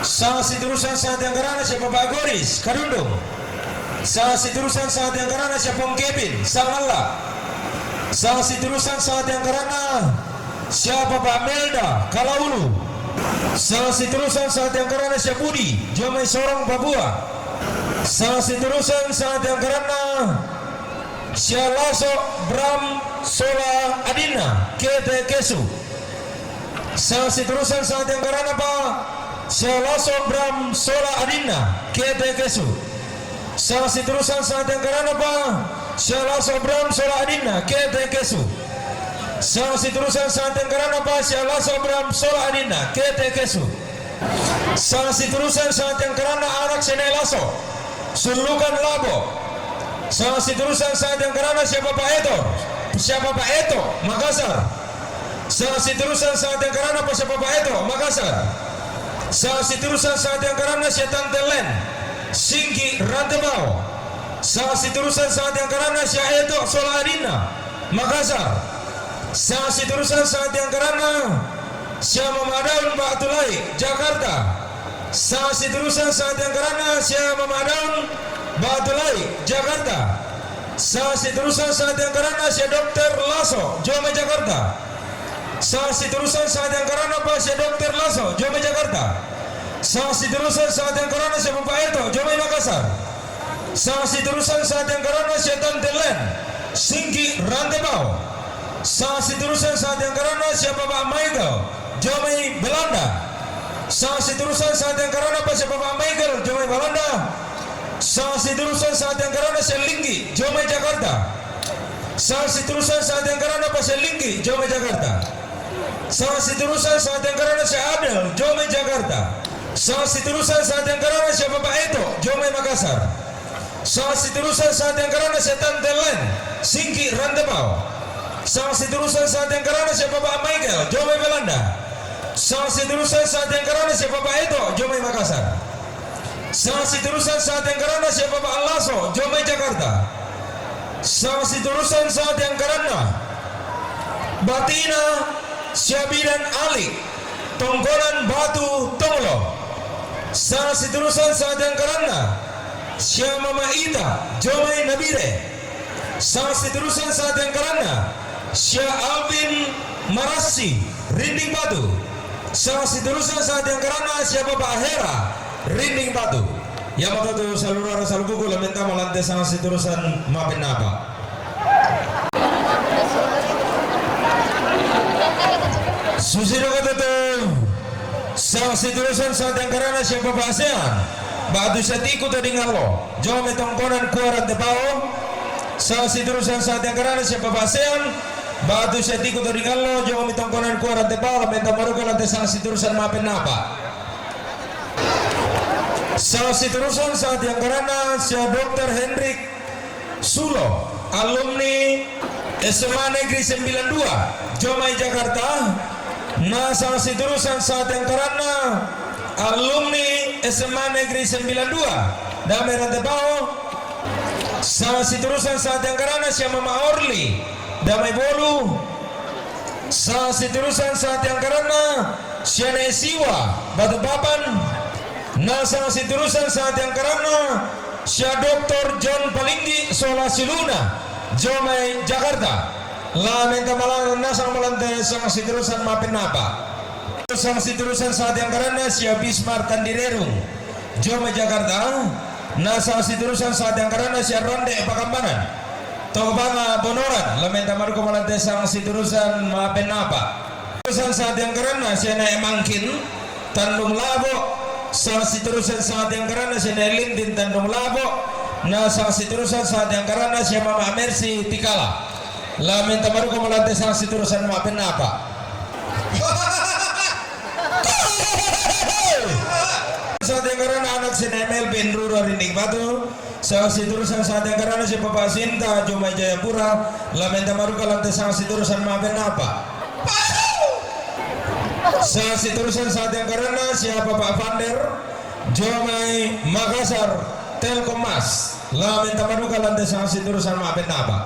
Sang seterusnya saat yang karana siapa Bapak Goris Kadundung. Sang seterusnya saat yang karana siapa Om Kevin Sang Allah. Sang seterusnya saat yang karana siapa Pak Melda Kalaulu. Sang seterusnya saat yang karana siapa Budi Jamai Sorong Papua. Sang seterusnya saat yang karana siapa Laso Bram Sola Adina Kete Kesu. Sang seterusnya saat yang karana Pak siapa Laso Bram Sola Adina Kete Kesu. Sang seterusnya saat yang karana Pak siapa Laso Bram Sola Adina Kete Kesu. Sang seterusnya saat yang karana Pak siapa Laso Bram Sola Adina Kete Kesu. Sang seterusnya saat yang karana anak Sene Laso Sulukan Labo. Sang seterusnya saat yang karana siapa Pak Eto Makassar. Sang seterusnya saat yang karana Pak siapa Pak Eto Makassar. Sang seterusnya saat yang karana siapa Tante Len Singki Rantebau. Sang seterusnya saat yang karana siapa Eto Soladina Makassar. Sang seterusnya saat yang karana siapa Madaun Pak Tulai Jakarta. Sang seterusnya saat yang karana siapa Madaun Pak Tulai Jakarta. Sang seterusnya saat yang karana siapa Dokter Laso Jome Jakarta. Sang seterusnya saat yang karana Pak siapa Dokter Laso Jome Jakarta. Sang seterusnya saat yang karana siapa Pak Eto Jome Makassar. Sang seterusnya saat yang karana siapa Tante Len Singki Rantebau. Sang seterusnya saat yang karana siapa Pak Michael Jomai Belanda. Sang seterusnya saat yang karana Pak siapa Pak Michael Jomai Belanda. Sang seterusnya saat yang karana siapa Linggi Jomai Jakarta. Sang seterusnya saat yang karana Pak siapa Linggi Jomai Jakarta. Sang seterusnya saat yang karana siapa Adel Jomai Jakarta. Sang seterusnya saat yang karana siapa Pak Eto Jomai Makassar. Sang seterusnya saat yang karana siapa Tante Len Singki Rantebau. Sang seterusnya saat yang karana siapa Pak Michael Jomai Belanda. Sang seterusnya saat yang karana siapa Pak Eto Jomai Makassar. Sang seterusnya saat yang karana siapa Pak Laso Jomai Jakarta. Sang seterusnya saat yang karana Batina Syabidan Ali Tongkonan Batu Tonglo. Sang seterusnya saat yang karana siapa Mama Ita Jomai Nabire. Sang seterusnya saat yang karana Syah Alvin Marasi Rinding Batu. Sang seterusnya saat yang karana siapa Pak Hera Rinding Batu. Ya maka tu seluruh rasa buku lamenta melantai sang seterusan maafin apa. Susi kata tu sang seterusan saat yang karana siapa Pak ASEAN Batu setiku tadi ngalo jauh metongkonan kuaran tepau. Sang seterusan saat yang karana siapa Pak ASEAN Batu setiku tadi ngalo jauh metongkonan kuaran tepau. Lamenta baru lantai sang seterusan maafin apa. Sang seterusan saat yang karana siapa Dr. Hendrik Sulo alumni SMA Negeri 92 Jomai Jakarta. Nah sang seterusan saat yang karana alumni SMA Negeri 92 Damai Rantebau. Sang seterusan saat yang karana siapa Mama Orli Damai Bolu. Sang seterusan saat yang karana siapa Siwa Batu Papan. Nasang siturusan sa yang karana siya Dr. John Palinggi Solasiluna Jomay Jakarta. Lamin kamalang nasang malante sang siturusan mapinapa. Sang siturusan sa yang karana siya Bismar Tandirerung Jomay Jakarta. Nasang siturusan sa yang karana siya Ronde Pakambanan Tobanga Bonoran. Lamin kamalang malante sang siturusan mapinapa. Siturusan sa yang karana siya na Emangkin Tandung Labo. Sang siturusan saat yang karana siya Nelindin Tandung Labo. Na sang siturusan saat yang karana siya Mama Mercy Tikala. Lamin tamaru ko malante sang siturusan maapin na apa. Saat yang karana anak si Nemel bin Ruro Rindik Batu. Sang siturusan saat yang karana siya Papa Sinta Jomay Jayapura. Lamin tamaru ko malante sang siturusan maapin na apa. Sa siturusan saat yang karena siapa Pak Vander Jomay Makassar Telkomas. Lamin tamanuka lantai sa siturusan maapin na apa.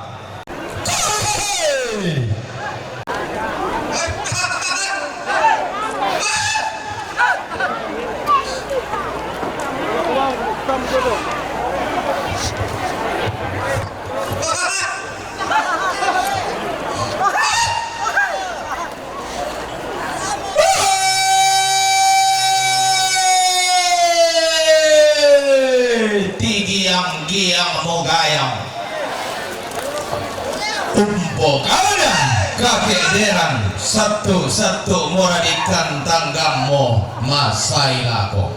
Giang mogayang umpo kawanan kakederan satu-satu moradikan tanggamu masailako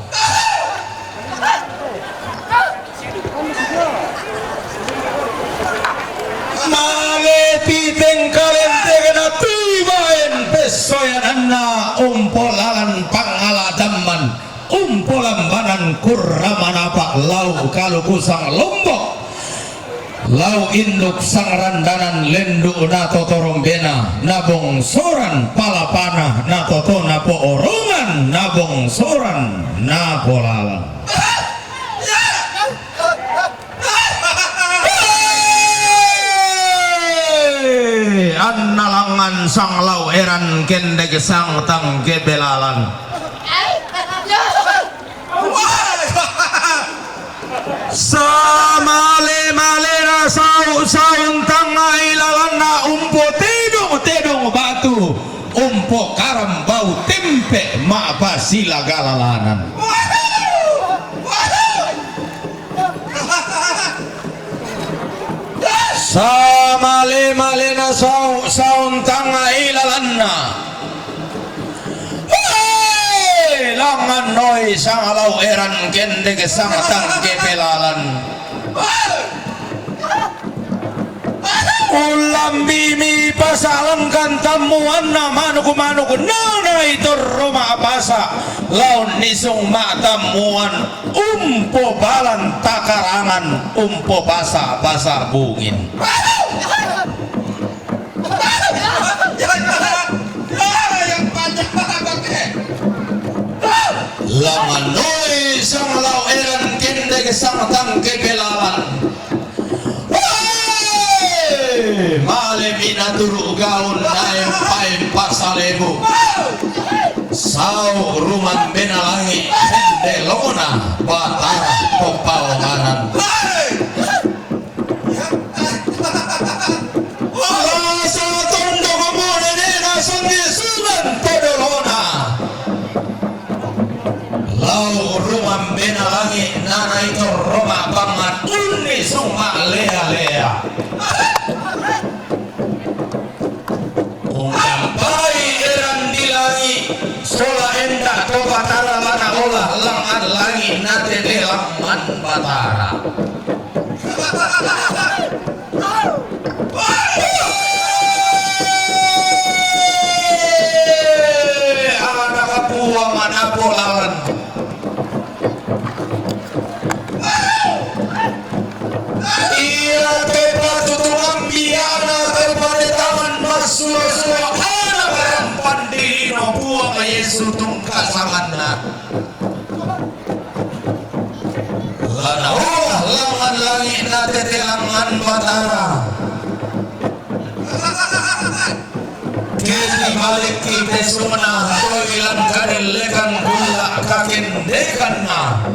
malepiteng kalente kena tibain pesoyan anna umpo lalan pangaladaman umpolambanan kurramanapak lau kalau kusang lombok lau induk sang randanan lendu nato torombena nabong soran palapana nato to napo orongan nabong soran napo lalang annalangan sang lau eran kendeg sang tang gebelalan samale malena saun tangga ilalan na umpo tedong batu umpo karam bau tempe mak basila galalanan samale malena saun tangga ilalan na langan noi sang alau eran gende ke sang tangke pelalan ulam bimi pasalan kan tamuan na manuku nana itu rumah pasa laun nisung mak tamuan umpo balan takarangan umpo pasa bungin langan noi sang lau eran kende ke sang tangke pelalan malemina turu gaun naim paim pasalebu sau ruman benalangi sende lona batara pepawanganan sa tondo komone nena songi sunan podolona lau rumah benalangi nana itu rumah banget uni summa lea umpai eran dilangi sola endak to batara lana olah langan langi nate delangan batara anak kapuang anak polalan iya tepat tutulang biana terpada taman masuk ana barang pandino buang Yesus tungka samana lana langan langit nate telangan batara kini balik kita sumana toilan kadel lekan gula kakin dekan na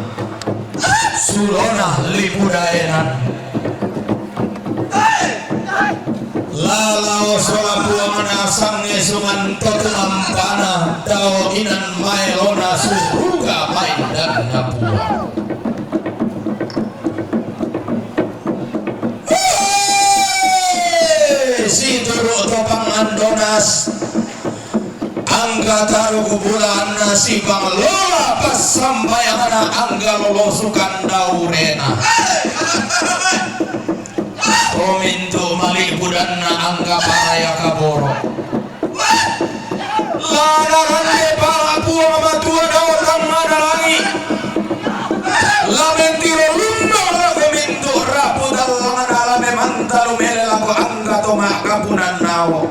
sulona lipudaenan lalau sola buangana sange sungan totunam pana dao inan maelona suruga main dan napua si turu topang andonas angga taruh kubulan nasi bang lola pas sampai anak angga lolosukan daurena komintu malik budanna angga paraya kaboro ladaran de para buang matua daotang mana langi lamen tiro lundo komintu rapu dalangan alame mantalu melelaku angga toma kapunan nawo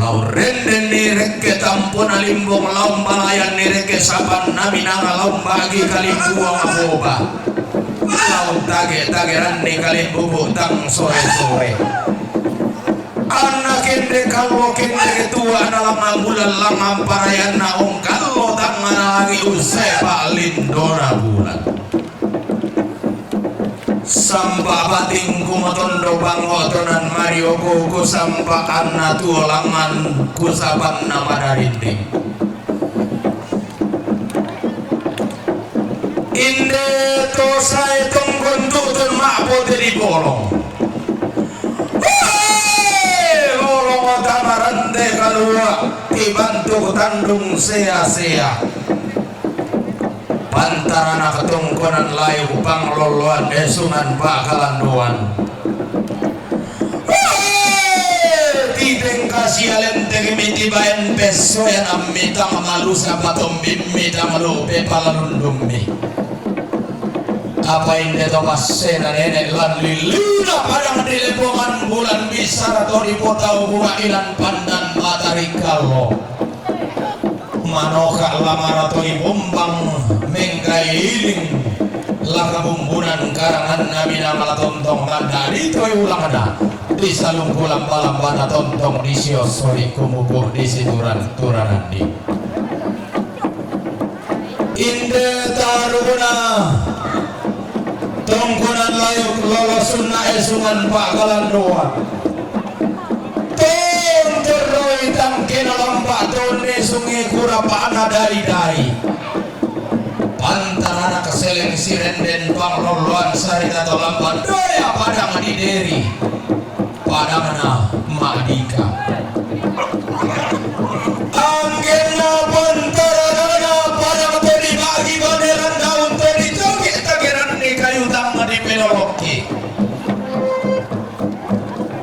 laurenden nireke tampun alimbong laum balayan nireke saban nami nanga laum bagi kalimbuang aboba laum tage-tageran ni kalimbubu tang sore-sore anak kende kalau kende tua dalam bulan langang parayan naung kalau tang lagi usai pak lindona bulan sampa bating kumatondo bangotonan Mario kuku sampa anna tuolangan kusabang nama darinding inde to saya tongkon tutun makpo dari bolong bolong otamarante kalua dibantu tandung sea-sea pantarana ketongkonan layu pangloloan desungan bakalan doan tideng kasialen tegimiti bayan pesoyan amita malu sabatom bimita malu pepalalundumi apa ini tomas sena nenek lan liluna padang dilepongan bulan bisa atau dipotau bunga ilan pandan matahari kalau manoka lamaratoi bombang menggailing laka bumbunan karangan namina malatontong mandari toy ulangana di salung kulam balam bana tontong di siosori kumubuh di situran turanandi inde taruna tongkonan layuk lolosunna esungan bakalan doa teroi tangkena lambak tonde sungai kurapana dari pantarana keseleng sirenden pangloloan sarita tolamban doya padang di deri padangana madika anggena pantarana padang tadi bagi banderan daun tadi joget tageran di kayu tangga di peloloki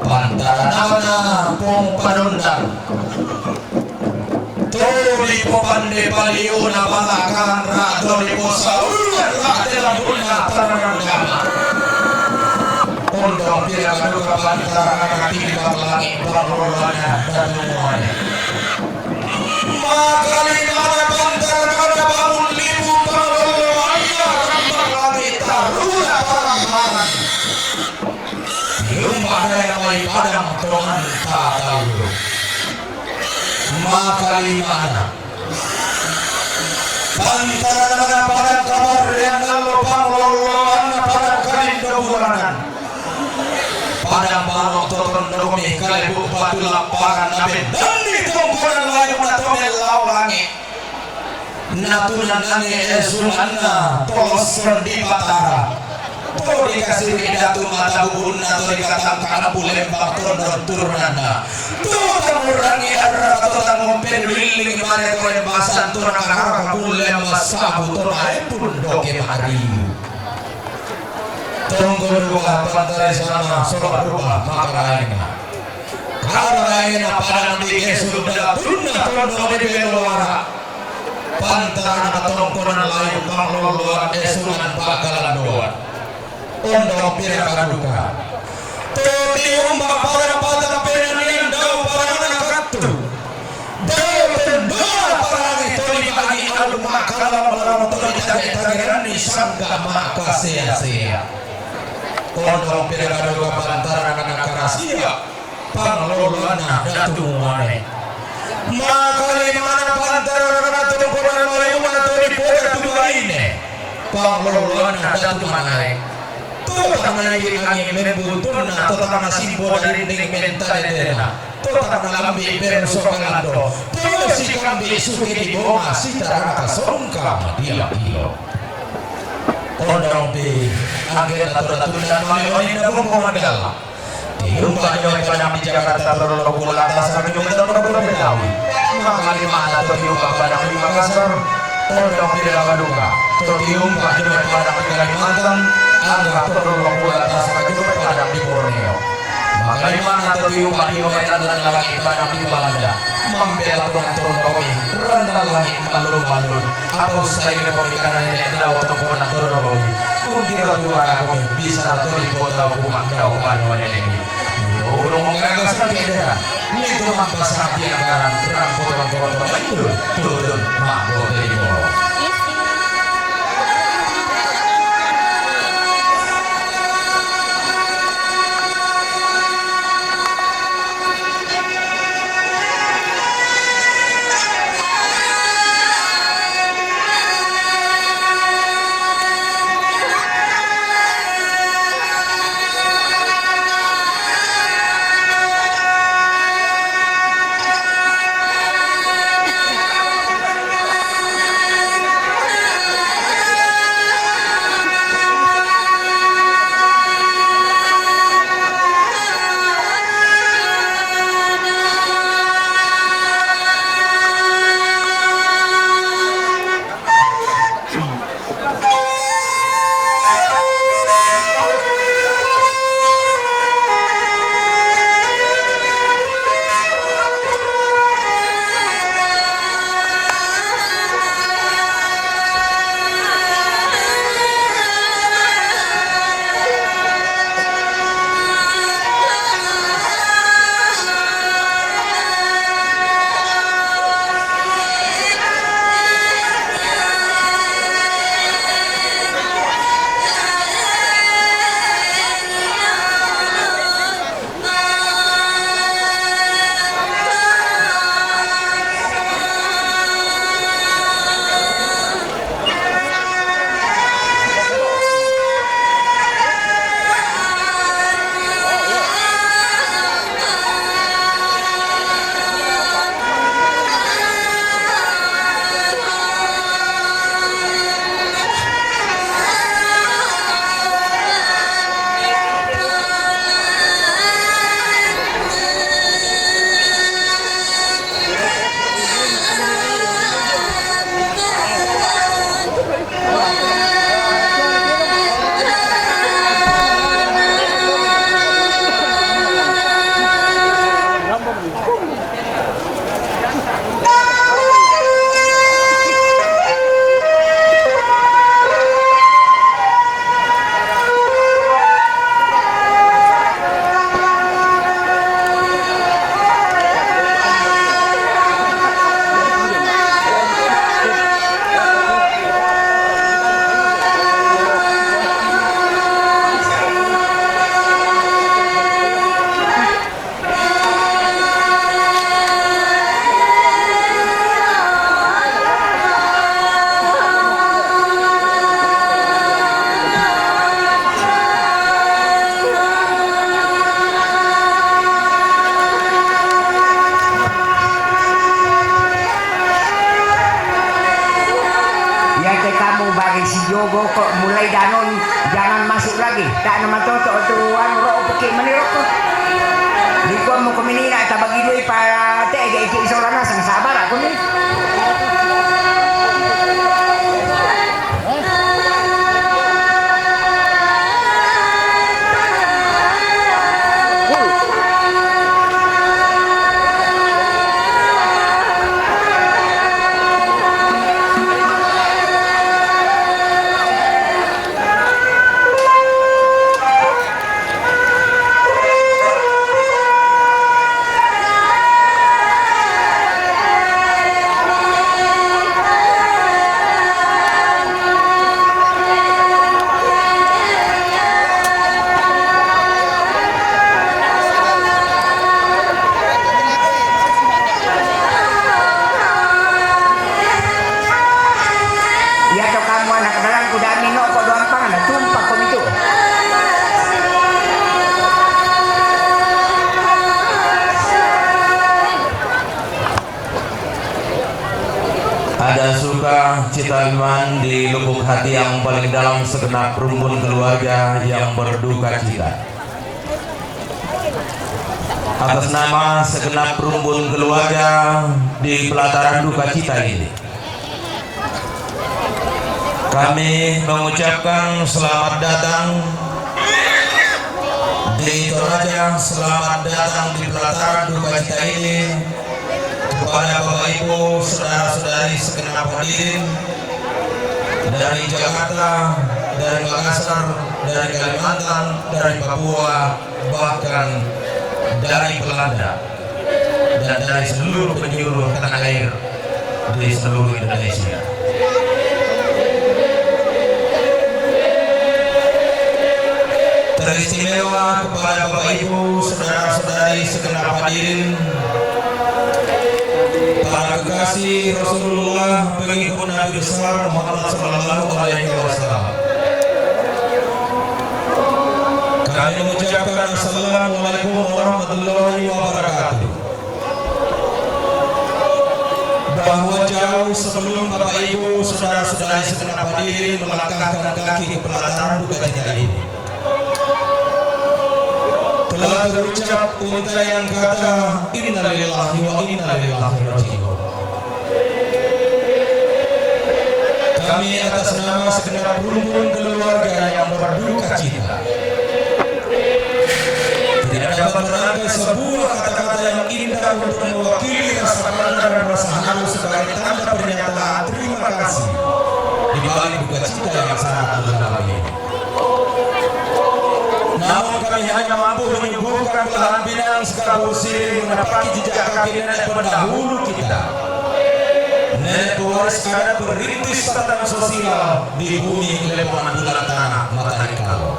pantarana pong panundang toli po pande paliuna balakan ra toli po saulan ra telabuna tanangama undang pira kaduka pantarana tiba langit barolana danumane makali mana pantarana bangun libu barolana rambang langit taruna parang lumah daya mai padang tongan tatalu makali mana pantarana padang kabar yang lalu pangloloan padang kalindo bulanan padang barok toton domi kalebu batu lapangan nabe dandi tongkonan layu natomel lau langit natunan nange esulanna tolos di patara to dikasih datu mata bubun atau dikatang kana bulembak tondor turunanda to tangurangi arra to tangompen wiling mane ko basan turun karaka bulem sabu to ai pun doke hari tonggor buka pantare sana sobat rumah makaraina karena padang di kesudah tunda tondor di belora pantarana tongkonan layu pangloloan esulan bakalan doan ondong pira kaduka todi umbak para padang penanian dau parana karatu dau tendua parani todi bagi alu makala malam todi tage-tageran ni sangga maka sia-sia ondong pira kaduka pantarana karasia panglolana datungane makali mana pantara tungkuan oleh mana tori poda tuaine panglolana datungane Totang angin membutuna totang simbo dari ding mentalidena totang lambi berso kalando si kambi suki di boma sita kasongka dia kilo ondong di angin totuna mami na bumbu mandala yung banyo ay panang di Jakarta tolong kulata sa kanyang bedawi makali mana to yung panang di Makassar ondong di Lagaduga to yung banyo ay panang di Kalimantan angga tolong kulata sa kanyang panang di Borneo makali mana to yung banyo ay lagi panang di Belanda membela turun kami rendah langit malun-malun apa usai kami karena ini adalah tokoh turun kami mungkin kedua kami bisa turun kota rumah kau mana ini urung mengagas keda itu mampas hati anggaran rangkut itu turun makbo dari bawah Yogo kok mulai danon jangan masuk lagi tak nama toto tuan ro pakai menirok tu di ko mo kuminina ta bagi dui para te ga iki isolana sang sabar aku ni Citaiman di lubuk hati yang paling dalam segenap rumpun keluarga yang berduka cita. Atas nama segenap rumpun keluarga di pelataran duka cita ini, kami mengucapkan selamat datang di Toraja, selamat datang di pelataran duka cita ini kepada Bapak Ibu, saudara-saudari segenap hadirin dari Jakarta, dari Makassar, dari Kalimantan, dari Papua, bahkan dari Belanda dan dari seluruh penjuru tanah air di seluruh Indonesia. Teristimewa kepada Bapak Ibu, saudara-saudari segenap hadirin, para kekasih Rasulullah, pengikut Nabi besar Muhammad Sallallahu Alaihi Wasallam. Kami mengucapkan Assalamualaikum warahmatullahi wabarakatuh. Bahwa jauh sebelum Bapak Ibu, saudara-saudari segenap hadirin melangkahkan kaki ke pelataran duka cita ini, telah terucap untayan kata innalillahi wa inna ilaihi raji'un. Kami atas nama segenap rumpun keluarga yang berduka cita tidak dapat merangkai sebuah kata-kata yang indah untuk mewakili rasa bangga dan rasa haru sebagai tanda pernyataan terima kasih di balik duka cita yang sangat mendalam ini. Namun kami hanya mampu menyuguhkan belahan pinang sekaligus menepati jejak kaki nenek pendahulu kita, nenek pewaris adat berintis tatanan sosial di bumi lemongan bulan tanah matahari kalau.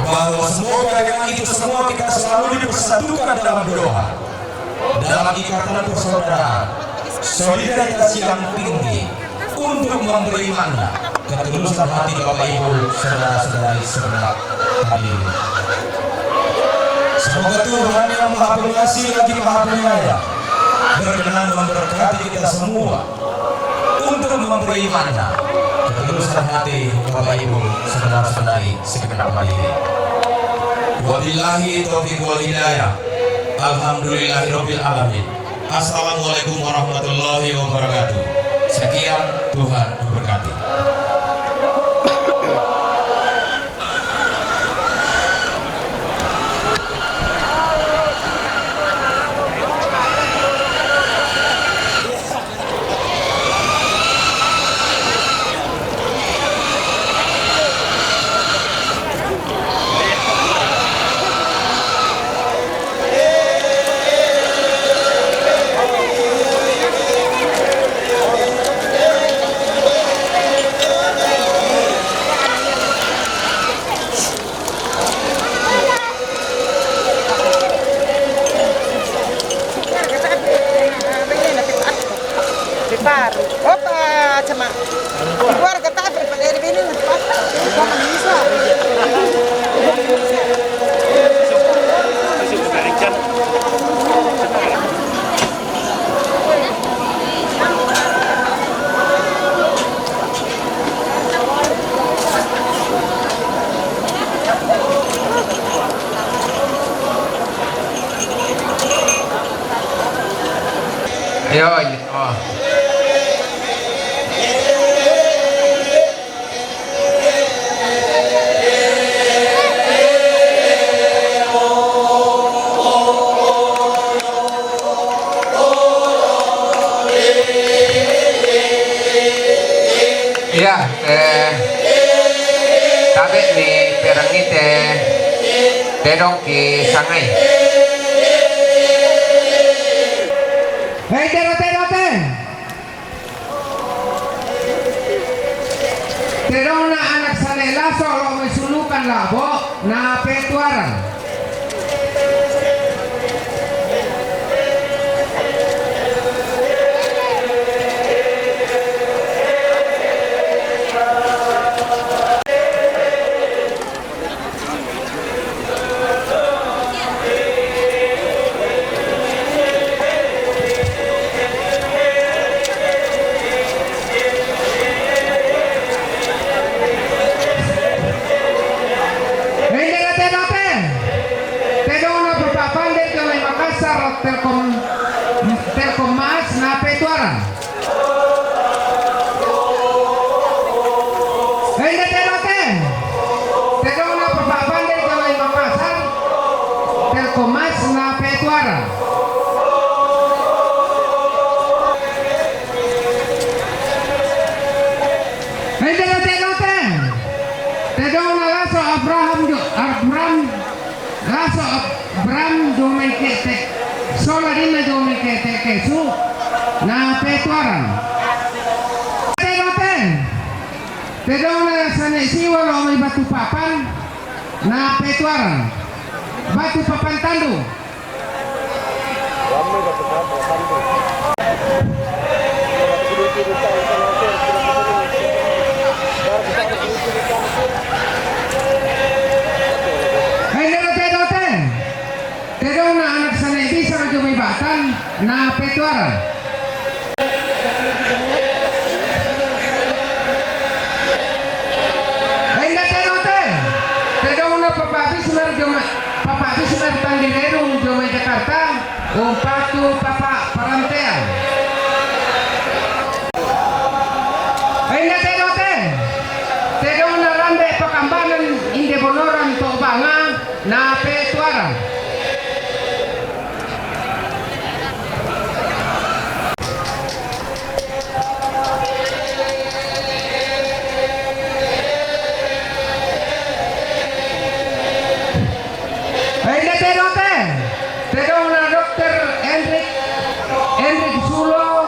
Bahwa semoga dengan itu semua kita selalu dipersatukan dalam doa, dalam ikatan persaudaraan, solidaritas yang tinggi untuk memberi makna ketulusan hati Bapak Ibu, saudara-saudari segenap hadirin. Semoga Tuhan yang Maha Pengasih lagi Maha Penyayang berkenan memberkati kita semua untuk memberi makna ketulusan hati Bapak Ibu, saudara-saudari segenap hadirin. Wabillahi taufiq wal hidayah. Alhamdulillahirabbil alamin. Assalamualaikum warahmatullahi wabarakatuh. Sekian, Tuhan memberkati. Opa, cuma keluar kata daripada dari ini kok bisa. Yo, oh. Iya, tabe ni perangi terong ki sangai. Hei terote, terong na anak sanela solo mesulukan labo na petuaran. Petuaran. Tedong na laso Abraham domekete sola dina domekete kesu na Petuaran. Tedong na sana siwa lo may batu papan na Petuaran. Batu papan tandu. Tedong na anak sana bisa rajo may batan na Petuaran. Tedong na papabi sunar Tanggilerong Jomay Jakarta umpatu papa parantean. Tedong na rande pakambanan inde bonoran to banga na Petuaran. Tedong na Dr. Enric Sulo,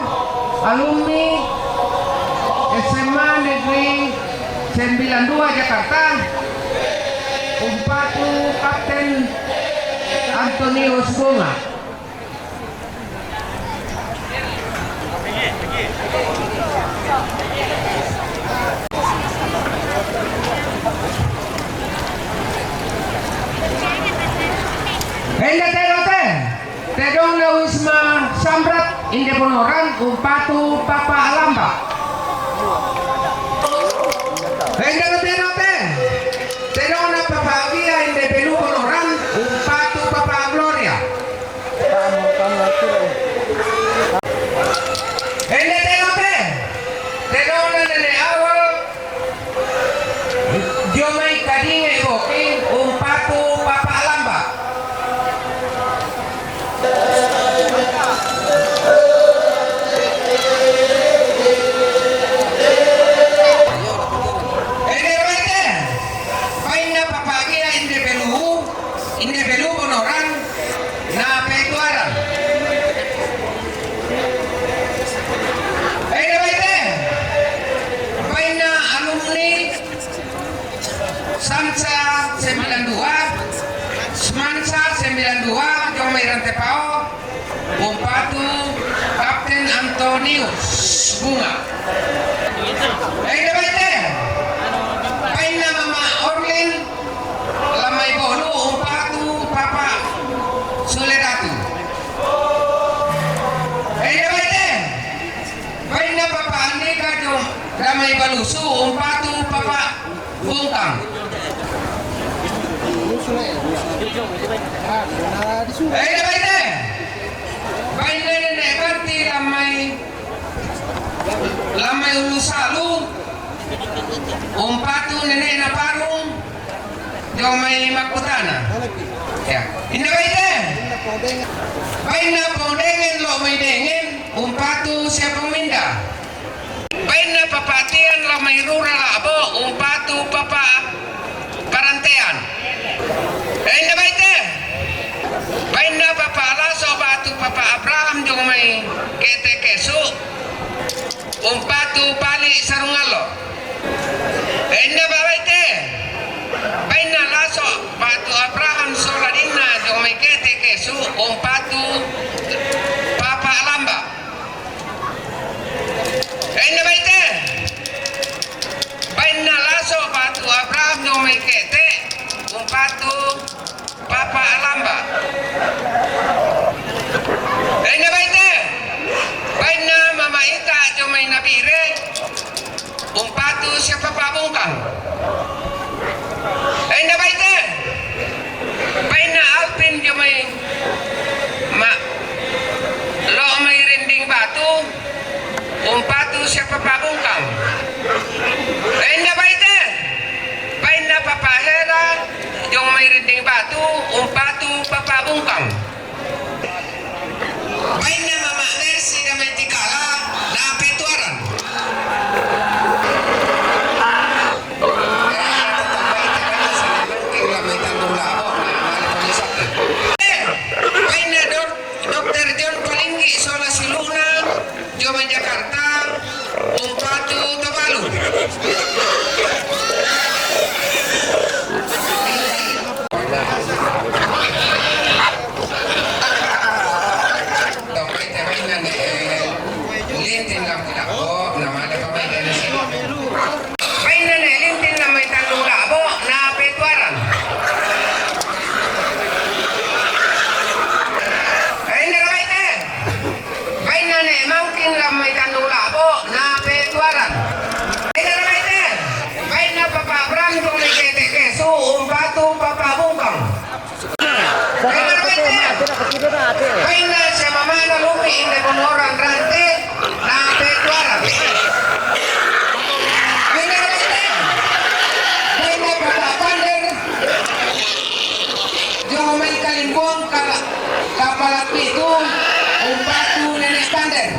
alumni SMA Negeri 92 Jakarta, umpatu Kapten Antonius Bunga. Tedong na Wisma Samrat inde bonoran umpatu Papa Alamba. Tedong na Papa Agia inde Belu bonoran umpatu Papa Gloria. Tedong na Nene Awal Jomay Kadinge Boki umpatu Papa Alamba. Inde Belu bonoran na Petuaran. Baina alumni Sansa 92 Semansa 92 Jomay Rantepao umpatu Kapten Antonius Bunga. Baina Mama Orlin Lamay Bolu umpatu Papa Suleratu. Baina Papa Andika Jom Lamay Balusu umpatu Papa Bungkang. Baina Nenek Kanti Lamay Ulusalu umpatu Nenek Naparung Jomay Makutana. Ya. Indah baina Pondengen lo may dengen umpatu siapa minda. Baina papatian lo may rura labo umpatu papa parantean. Indah baina papa laso batu papa Abraham jomay kete kesu umpatu pali sarungalo. Indah baina laso batu Abraham soladina jomay kete kesu umpatu Papa Alamba. Baina laso batu Abraham jomay kete umpatu Papa Alamba. Baina Mama Ita jomay nabire umpatu siapa Pabungkang. Baina Alpin jomay lo may rinding batu umpatu siapa Pabungkang. Baina Papa Hera jomay rinding batu umpatu Papa Bungkang. buang kapal itu umpatu nenek kander.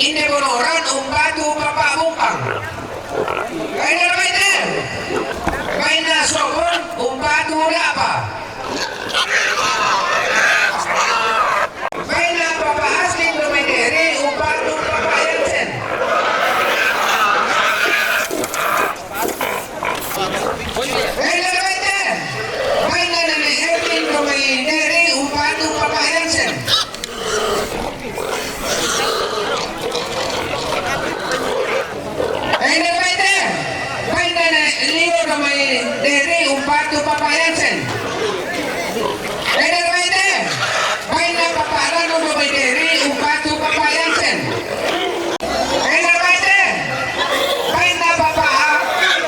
Ini bonoran umpatu bapak bumpang. Kaya na ito. Kaya na sobon umpatu lapa. Kaya na bapak asking lumidiri umpatu bapak yansen. Kaya na ito. Kaya na nanihekin lumidiri umpatu bapak yansen. Dari umpatu Papa Yansen. Dari mana? Mana Papa Rano dari umpatu Papa Yansen. Dari mana? Mana Papa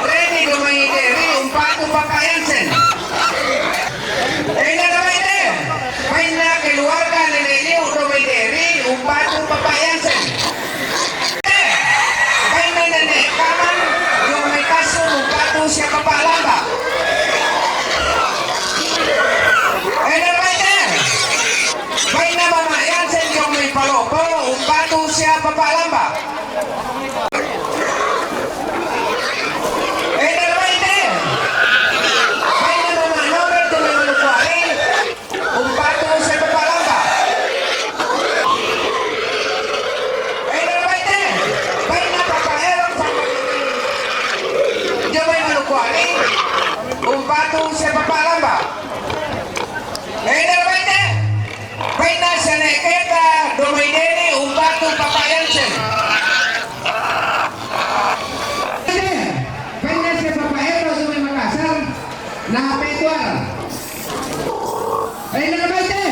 Reni dari umpatu Papa Yansen. Dari mana? Mana keluarga nenek Liu dari umpatu Papa Yansen. Mana nenek kaman yung may kaso umpatu siya Papa Lamba. Baik nama Mak Yansen yung may palopo, umpatu siya Papa Lamba. Dalawa ite. Baik nama Mak Norbert yung may malukwari, umpatu siya Papa Lamba. Dalawa ite. Baik na Papa Erong sa yung may malukwari, umpatu siya Papa Lamba. Dalawa ite. Baik na sa neketa domaineni umpatu Papa Yansen. Baik na sa Papa Eto sa may Makassar na petual. Baik na baik na.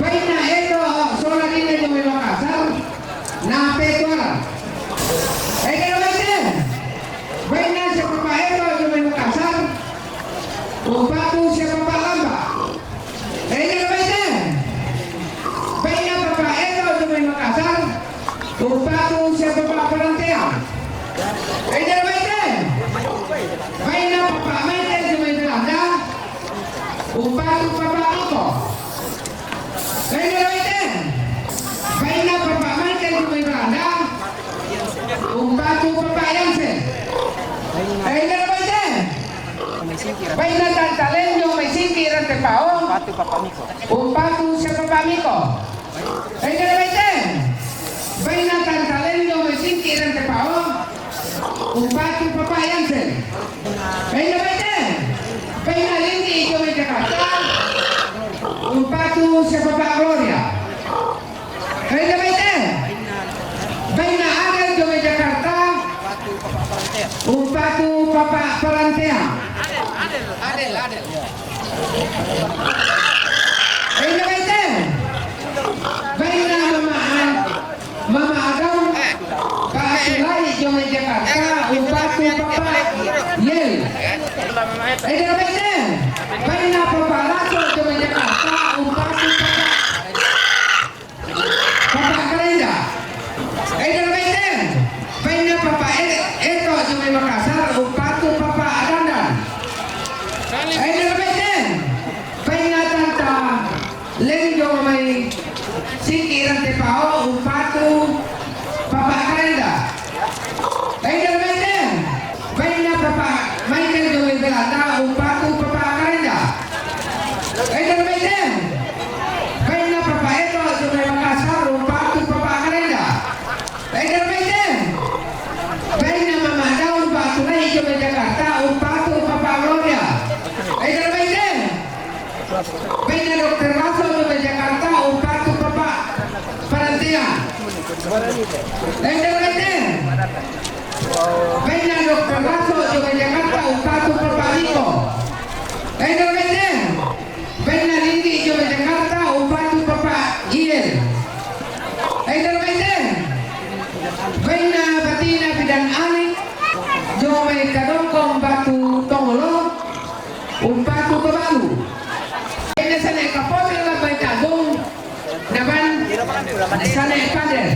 Baik na Eto sola din sa may Makassar na petual. Baik na baik na. Baik na sa Papa Eto sa may Makassar umpatu siya Papa Lamba. Baik na baik na. Baik na Papa Eto sa may Makassar umpatu siya Papa Palantean. Baik na baik na. Baik na Papa Michael sa may Belanda umpatu Papa Iko. Baik na baik na. Baik na Papa Michael sa may Belanda umpatu Papa Yansen. Baik na baik na. Baik na Tantalen yung may singkiran tepao umpatu siya Papa Papa Miko. Ay kalabaiten. Baina tantalen yo mesin kiran te pao. Umpatu Papa Yansen. Ay kalabaiten. Baina lindi yo me Jakarta. Umpatu sa Papa Gloria. Ay kalabaiten. Baina Adel yo me Jakarta. Umpatu Papa Parantea. Adel. Ay kalabaiten. Baina Mama Adam, Pak Sulai Jom Jakarta, Umpatu Papa Yel. Ada baiknya. Baina Papa Lasso Jom Jakarta, Umpatu Papa Karenda. Ada baiknya. Baina Papa Eto Jom Makassar, Umpatu Papa Adandan. Ada baiknya. Baina Tanta Len Jom Mai Sikiran te pao Umpatu Papa Karenda. Baina baina. Baina Papa Michael Joe Belanda Umpatu Papa Karenda. Baina baina. Baina Papa Eto Joe Makassar Umpatu Papa Karenda. Baina baina. Baina Mama Daun Pak Tunai Joe Jakarta Umpatu Papa Gloria. Baina baina. Baina Dokter Lasso Joe Jakarta Umpatu Papa Parantia. Baina Dokter Lasso Joe Jakarta Umpatu Papa Miko. Baina Lindi Joe Jakarta Umpatu Papa Iel. Baina Batina Bidan Ali Joe Kadongkong Batu Tongolo Umpatu Kebalu. Baina Sana Kapolri Labai Tagung Naban Sana Kader.